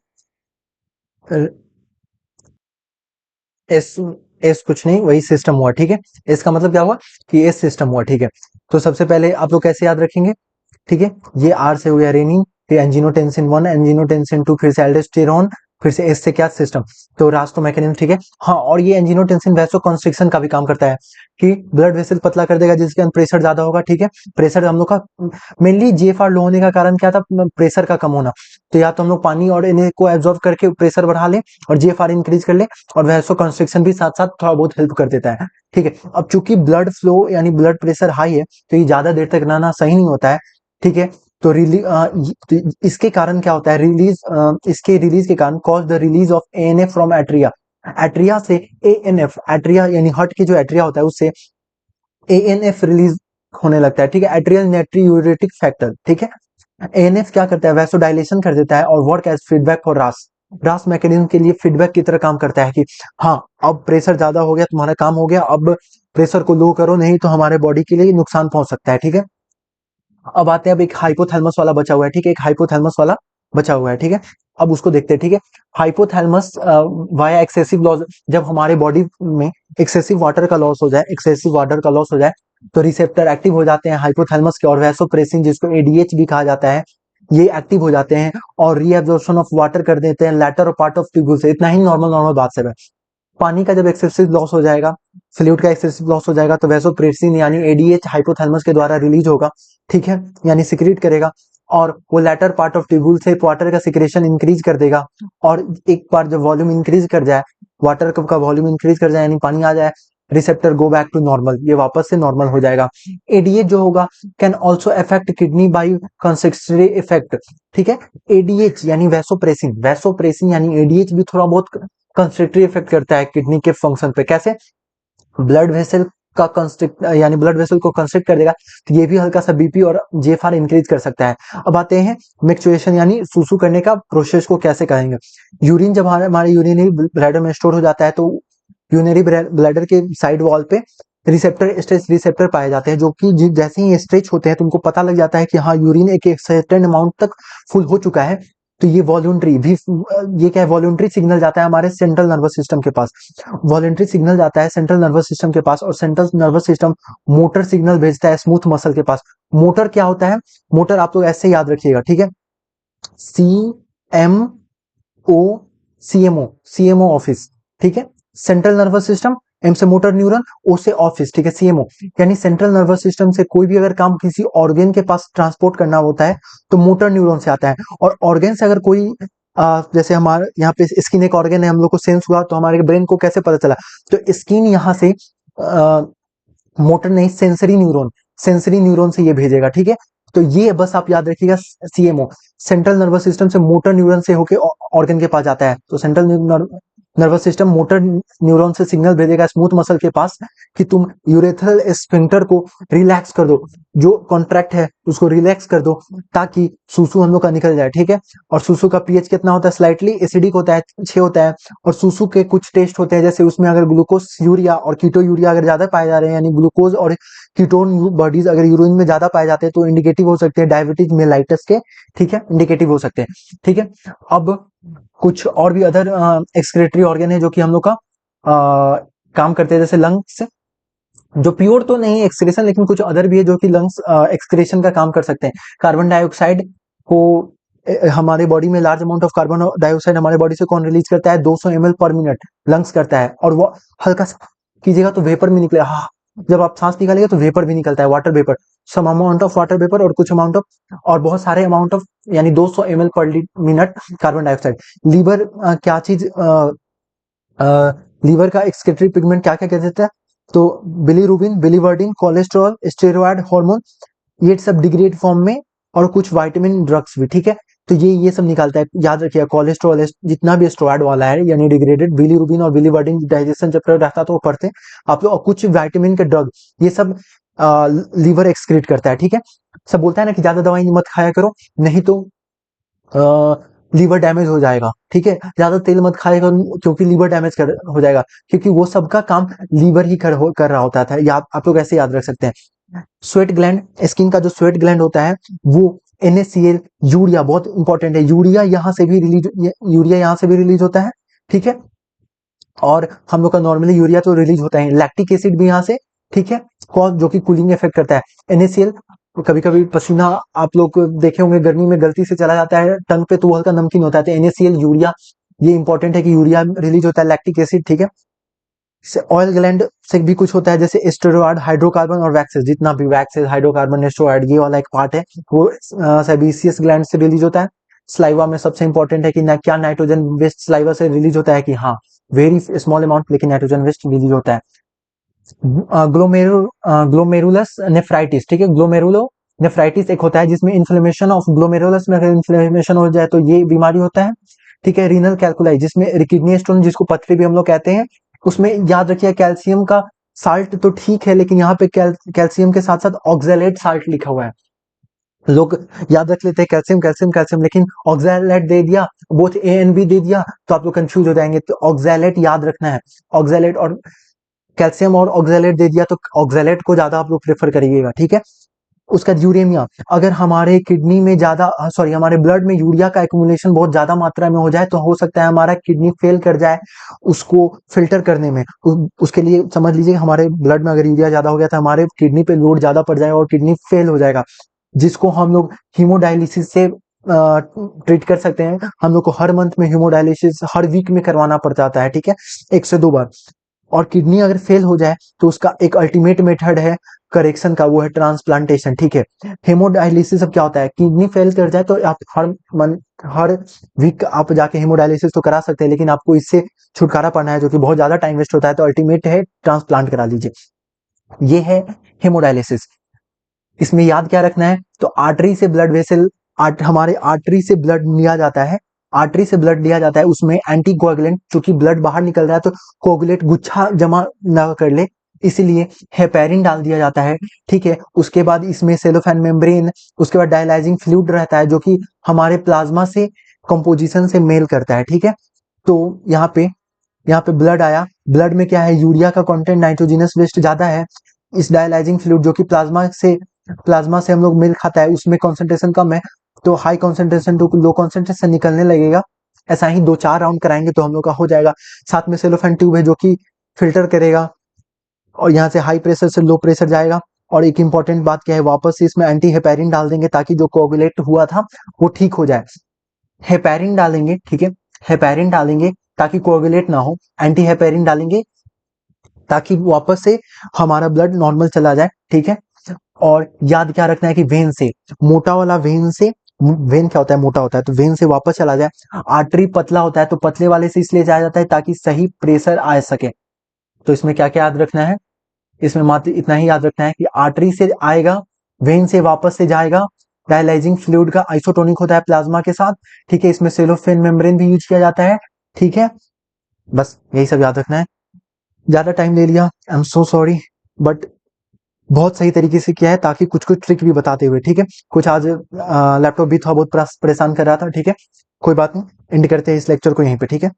Speaker 1: एस एस कुछ नहीं, वही सिस्टम हुआ, ठीक है। एस का मतलब क्या हुआ कि एस सिस्टम हुआ, ठीक है। तो सबसे पहले आप लोग कैसे याद रखेंगे, ठीक है, ये आर से हो गया रेनिन, फिर एंजिनोटेंसिन 1, एंजिनोटेंसिन 2, फिर से एल्डोस्टेरोन, फिर से एस से क्या सिस्टम, तो रास्टो मैकेनिज्म, ठीक है। हाँ, और ये एंजिनोटेंसिन वैसो कंस्ट्रिक्शन का भी काम करता है कि ब्लड वेसल पतला कर देगा, जिसके अंदर प्रेशर ज्यादा होगा, ठीक है। प्रेशर हम लोग का मेनली GFR लो होने का कारण क्या था, प्रेशर का कम होना, तो या तो हम लोग पानी और इन्हें को एब्जॉर्ब करके प्रेशर बढ़ा लें और GFR इंक्रीज कर ले, और वैसो कंस्ट्रिक्शन भी साथ साथ थोड़ा बहुत हेल्प कर देता है, ठीक है। अब चूंकि ब्लड फ्लो यानी ब्लड प्रेशर हाई है, तो ये ज्यादा देर तक रहना सही नहीं होता है, ठीक है। तो इसके कारण क्या होता है, इसके रिलीज के कारण cause the release of ANF from atria, atria से ANF, एट्रिया यानी हार्ट की जो एट्रिया होता है उससे ANF रिलीज होने लगता है, ठीक है, एट्रियल नाइट्रियूरेटिक फैक्टर, ठीक है। ANF क्या करता है, वैसोडाइलेशन कर देता है और वर्क एज फीडबैक फॉर रास, रास मैकेनिज्म के लिए फीडबैक की तरह काम करता है कि हाँ अब प्रेशर ज्यादा हो गया, तुम्हारा काम हो गया, अब प्रेशर को लो करो, नहीं तो हमारे बॉडी के लिए नुकसान पहुंच सकता है, ठीक है। अब आते हैं, अब एक हाइपोथैलेमस वाला बचा हुआ है, ठीक है, एक हाइपोथैलेमस वाला बचा हुआ है, ठीक है। अब उसको देखते हैं, ठीक है। हाइपोथैलेमस वाया एक्सेसिव लॉस, जब हमारे बॉडी में एक्सेसिव वाटर का लॉस हो जाए, एक्सेसिव वाटर का लॉस हो जाए, तो रिसेप्टर एक्टिव हो जाते हैं हाइपोथैलेमस के, और वैसोप्रेसिन जिसको ADH भी कहा जाता है, ये एक्टिव हो जाते हैं और रीएब्जॉर्प्शन ऑफ वाटर कर देते हैं लैटर पार्ट ऑफ ट्यूब्यूल से। इतना ही नॉर्मल नॉर्मल बात सब है। पानी का जब एक्सेसिव लॉस हो जाएगा, फ्लूइड का एक्सेसिव लॉस हो जाएगा, तो वैसोप्रेसिन यानी एडीएच हाइपोथैलेमस के द्वारा रिलीज होगा, ठीक है, यानी सिक्रीट करेगा, और वो लेटर पार्ट ऑफ ट्यूब्यूल से वाटर का सिक्रेशन इंक्रीज कर देगा। और एक बार जब वॉल्यूम इंक्रीज कर जाए, वाटर का वॉल्यूम इंक्रीज कर जाए यानी पानी आ जाए, receptor go back to normal, ये वापस से नॉर्मल हो जाएगा। एडीएच जो होगा can also affect kidney by कंसेक्टरी इफेक्ट, ठीक है। एडीएच यानी वैसोप्रेसिन, वैसोप्रेसिन यानी एडीएच भी थोड़ा बहुत कंस्ट्रिक्टरी इफेक्ट करता है किडनी के फंक्शन पे। कैसे? ब्लड वेसल का कंस्ट्रिक्ट यानी ब्लड वेसल को कंस्ट्रिक्ट कर देगा, तो ये भी हल्का सा बीपी और जेएफआर इंक्रीज कर सकता है। अब आते हैं मेक्चुएशन यानी सुसु करने का प्रोसेस को कैसे करेंगे। यूरिन जब हमारे यूरिनरी ब्लैडर में स्टोर हो जाता है, तो यूरिनरी ब्लैडर के साइड वॉल पे रिसेप्टर, स्ट्रेच रिसेप्टर पाए जाते हैं, जो कि जैसे ही स्ट्रेच होते हैं, तुमको पता लग जाता है कि हाँ यूरिन एक सर्टेन अमाउंट तक फुल हो चुका है, तो ये वॉलंटरी भी, ये क्या है, वॉलंटरी सिग्नल जाता है हमारे सेंट्रल नर्वस सिस्टम के पास। वॉलंटरी सिग्नल जाता है सेंट्रल नर्वस सिस्टम के पास, और central nervous system motor signal भेजता है स्मूथ मसल के पास। मोटर क्या होता है? मोटर आप लोग ऐसे याद रखिएगा, ठीक है, C M O CMO, CMO office, ठीक है। सेंट्रल नर्वस सिस्टम, एम से मोटर न्यूरॉन, ओ से ऑफिस, ठीक है, सीएमओ यानी सेंट्रल नर्वस सिस्टम से कोई भी अगर काम किसी ऑर्गन के पास ट्रांसपोर्ट करना होता है तो मोटर न्यूरॉन से आता है। और ऑर्गन से अगर कोई जैसे हमारे यहाँ पे स्किन एक ऑर्गन है, हम लोग को सेंस हुआ, तो हमारे ब्रेन को कैसे पता चला? तो स्किन यहाँ से मोटर नहीं, सेंसरी न्यूरॉन से ये भेजेगा, ठीक है। तो ये बस आप याद रखिएगा, सीएमओ सेंट्रल नर्वस सिस्टम से मोटर न्यूरॉन से होके ऑर्गन के पास जाता है। तो central nervous system motor neuron से सिग्नल भेजेगा स्मूथ मसल के पास कि तुम यूरेथ्रल स्फिंक्टर को रिलैक्स कर दो, जो कॉन्ट्रैक्ट है उसको रिलैक्स कर दो, ताकि सूसू हम लोग का निकल जाए, ठीक है। और सूसू का पीएच कितना होता है? स्लाइटली एसिडिक होता है, 6 होता है। और सूसू के कुछ टेस्ट होते हैं, जैसे उसमें अगर ग्लूकोज यूरिया और कीटो यूरिया अगर ज्यादा पाए जा रहे हैं, यानी ग्लूकोज और कीटोन बॉडीज अगर यूरिन में ज्यादा पाए जाते हैं, तो इंडिकेटिव हो सकते हैं डायबिटीज मेलाइटस के, ठीक है, इंडिकेटिव हो सकते हैं, ठीक है। अब कुछ और भी अदर एक्सक्रेटरी ऑर्गन है जो कि हम लोग का काम करते हैं, जैसे लंग्स, जो प्योर तो नहीं एक्सक्रेशन, लेकिन कुछ अदर भी है जो कि लंग्स एक्सक्रेशन का काम कर सकते हैं। कार्बन डाइऑक्साइड को हमारे बॉडी में large amount of carbon dioxide हमारे बॉडी से कौन रिलीज करता है? 200 ml पर मिनट लंग्स करता है, और वो हल्का सा कीजिएगा तो वेपर भी निकले, हाँ, जब आप सांस निकालेगा तो वेपर भी निकलता है, water vapour, some amount of water vapour और कुछ अमाउंट ऑफ, और बहुत सारे अमाउंट ऑफ, यानी 200 ml पर मिनट कार्बन डाइऑक्साइड। लीवर क्या चीज, लीवर का एक्सक्रीटरी पिगमेंट क्या क्या कह देता है? तो bilirubin, biliverdin, cholesterol, steroid hormone, ये सब डिग्रेड फॉर्म में, और कुछ विटामिन ड्रग्स भी, ठीक है। तो ये सब निकालता है, याद रखिए, कोलेस्ट्रॉल जितना भी स्टेरॉयड वाला है यानी डिग्रेडेड, बिलीरुबिन और बिलीवर्डिन डाइजेशन चैप्टर रहता है तो वो पढ़ते हैं आप लोग, और कुछ विटामिन के ड्रग, ये सब लीवर एक्सक्रीट करता है, ठीक है। सब बोलता है ना कि ज्यादा दवाई मत खाया करो, नहीं तो लीवर डैमेज हो जाएगा, ठीक है। ज्यादा तेल मत खाएगा क्योंकि लीवर डैमेज हो जाएगा, क्योंकि वो सबका काम लीवर ही कर रहा होता था। याद आप लोग ऐसे याद रख सकते हैं। स्वेट ग्लैंड, स्किन का जो स्वेट ग्लैंड होता है वो NaCl, यूरिया बहुत इंपॉर्टेंट है, यूरिया यहाँ से भी रिलीज होता है, ठीक है। और हम लोग का नॉर्मली यूरिया तो रिलीज होता है, लैक्टिक एसिड भी यहाँ से, ठीक है, जो कि कूलिंग इफेक्ट करता है। NaCl, कभी कभी पसीना आप लोग देखे होंगे गर्मी में गलती से चला जाता है टंग पे, तो वो हल्का नमकीन होता है, तो NaCl, यूरिया, ये इंपॉर्टेंट है कि यूरिया रिलीज होता है, लैक्टिक एसिड, ठीक है। ऑयल ग्लैंड से भी कुछ होता है, जैसे स्टेरॉयड, हाइड्रोकार्बन और वैक्सेस, जितना भी वैक्सेस, हाइड्रोकार्बन, स्टेरॉयड, ये वाला एक पार्ट है, वो सेबेसियस ग्लैंड से रिलीज होता है। स्लाइवा में सबसे इंपॉर्टेंट है कि क्या नाइट्रोजन वेस्ट स्लाइवा से रिलीज होता है? कि हाँ, वेरी स्मॉल अमाउंट, लेकिन नाइट्रोजन वेस्ट रिलीज होता है। ग्लोमेरुलस नेफ्राइटिस, ठीक है, ग्लोमेरुलो नेफ्राइटिस एक होता है जिसमें इन्फ्लेमेशन ऑफ ग्लोमेरुलस में अगर इन्फ्लेमेशन हो जाए तो ये बीमारी होता है, ठीक है। रीनल कैल्कुलाई, जिसमें किडनी स्टोन, जिसको पथरी भी हम लोग कहते हैं, उसमें याद रखिए कैल्शियम का साल्ट तो ठीक है, लेकिन यहाँ पे कैल्शियम के साथ साथ ऑक्सैलेट साल्ट लिखा हुआ है। लोग याद रख लेते हैं कैल्शियम कैल्शियम कैल्शियम, लेकिन ऑक्सैलेट दे दिया, बोथ ए एंड बी दे दिया, तो आप लोग कंफ्यूज हो जाएंगे। तो ऑक्सैलेट याद रखना है, ऑक्सैलेट और कैल्शियम और ऑक्सैलेट दे दिया तो ऑक्सैलेट को ज्यादा आप लोग प्रेफर करिएगा, ठीक है। उसका यूरेमिया, अगर हमारे किडनी में ज्यादा, सॉरी, हमारे ब्लड में यूरिया का एक्यूमुलेशन बहुत ज्यादा मात्रा में हो जाए, तो हो सकता है हमारा किडनी फेल कर जाए उसको फिल्टर करने में। उसके लिए समझ लीजिए हमारे ब्लड में अगर यूरिया ज्यादा हो गया तो हमारे किडनी पे लोड ज्यादा पड़ जाएगा और किडनी फेल हो जाएगा, जिसको हम लोग हीमोडायलिसिस से ट्रीट कर सकते हैं। हम लोग को हर मंथ में हीमोडायलिसिस हर वीक में करवाना पड़ जाता है, ठीक है, 1 से 2 बार। और किडनी अगर फेल हो जाए तो उसका एक अल्टीमेट मेथड है करेक्शन का, वो है ट्रांसप्लांटेशन, ठीक है। हेमोडायलिसिस अब क्या होता है, किडनी फेल कर जाए तो आप हर वीक आप जाके हेमोडायलिसिस तो करा सकते हैं, लेकिन आपको इससे छुटकारा पाना है जो कि बहुत ज्यादा टाइम वेस्ट होता है, तो अल्टीमेट है ट्रांसप्लांट करा लीजिए। ये है हेमोडायलिसिस। इसमें याद क्या रखना है, तो आर्टरी से ब्लड वेसल, हमारे आर्टरी से ब्लड लिया जाता है, आर्टरी से ब्लड लिया जाता है, उसमें एंटी कोएगुलेंट, क्योंकि ब्लड बाहर निकल रहा है तो कोगुलेट गुच्छा जमा ना कर ले, इसीलिए हेपेरिन डाल दिया जाता है, ठीक है। उसके बाद इसमें सेलोफेन मेम्ब्रेन, उसके बाद डायलाइजिंग फ्लूइड रहता है जो कि हमारे प्लाज्मा से कंपोजिशन से मेल करता है, ठीक है। तो यहाँ पे ब्लड आया, ब्लड में क्या है, यूरिया का कंटेंट, नाइट्रोजनस वेस्ट ज्यादा है। इस डायलाइजिंग फ्लूइड जो कि प्लाज्मा से हम लोग मिल खाता है, उसमें कॉन्सेंट्रेशन कम है, तो high concentration to low concentration निकलने लगेगा। ऐसा ही 2-4 राउंड कराएंगे तो हम लोग का हो जाएगा। साथ में सेलोफेन ट्यूब है जो कि फिल्टर करेगा, और यहाँ से हाई प्रेशर से लो प्रेशर जाएगा। और एक इंपॉर्टेंट बात क्या है, वापस से इसमें एंटी हेपेरिन डाल देंगे ताकि जो कोगुलेट हुआ था वो ठीक हो जाए। हेपेरिन डालेंगे, ठीक है, हेपेरिन डालेंगे ताकि कोगुलेट ना हो, एंटी हेपेरिन डालेंगे ताकि वापस से हमारा ब्लड नॉर्मल चला जाए, ठीक है। और याद क्या रखना है कि वेन से, मोटा वाला वेन से, वेन क्या होता है, मोटा होता है, तो वेन से वापस चला जाए। आर्टरी पतला होता है तो पतले वाले से इसलिए जाया जाता है ताकि सही प्रेशर आ सके। तो इसमें क्या क्या याद रखना है, इसमें मात्र इतना ही याद रखना है कि आर्टरी से आएगा, वेन से वापस से जाएगा, डायलाइजिंग फ्लूइड का आइसोटोनिक होता है प्लाज्मा के साथ, ठीक है। इसमें सेलोफेन मेम्ब्रेन भी यूज किया जाता है, ठीक है। बस यही सब याद रखना है। ज्यादा टाइम ले लिया, I am so sorry, but बहुत सही तरीके से किया है, ताकि कुछ कुछ ट्रिक भी बताते हुए, ठीक है। कुछ आज लैपटॉप भी थोड़ा बहुत परेशान कर रहा था, ठीक है, कोई बात नहीं, एंड करते हैं इस लेक्चर को यहीं पे, ठीक है।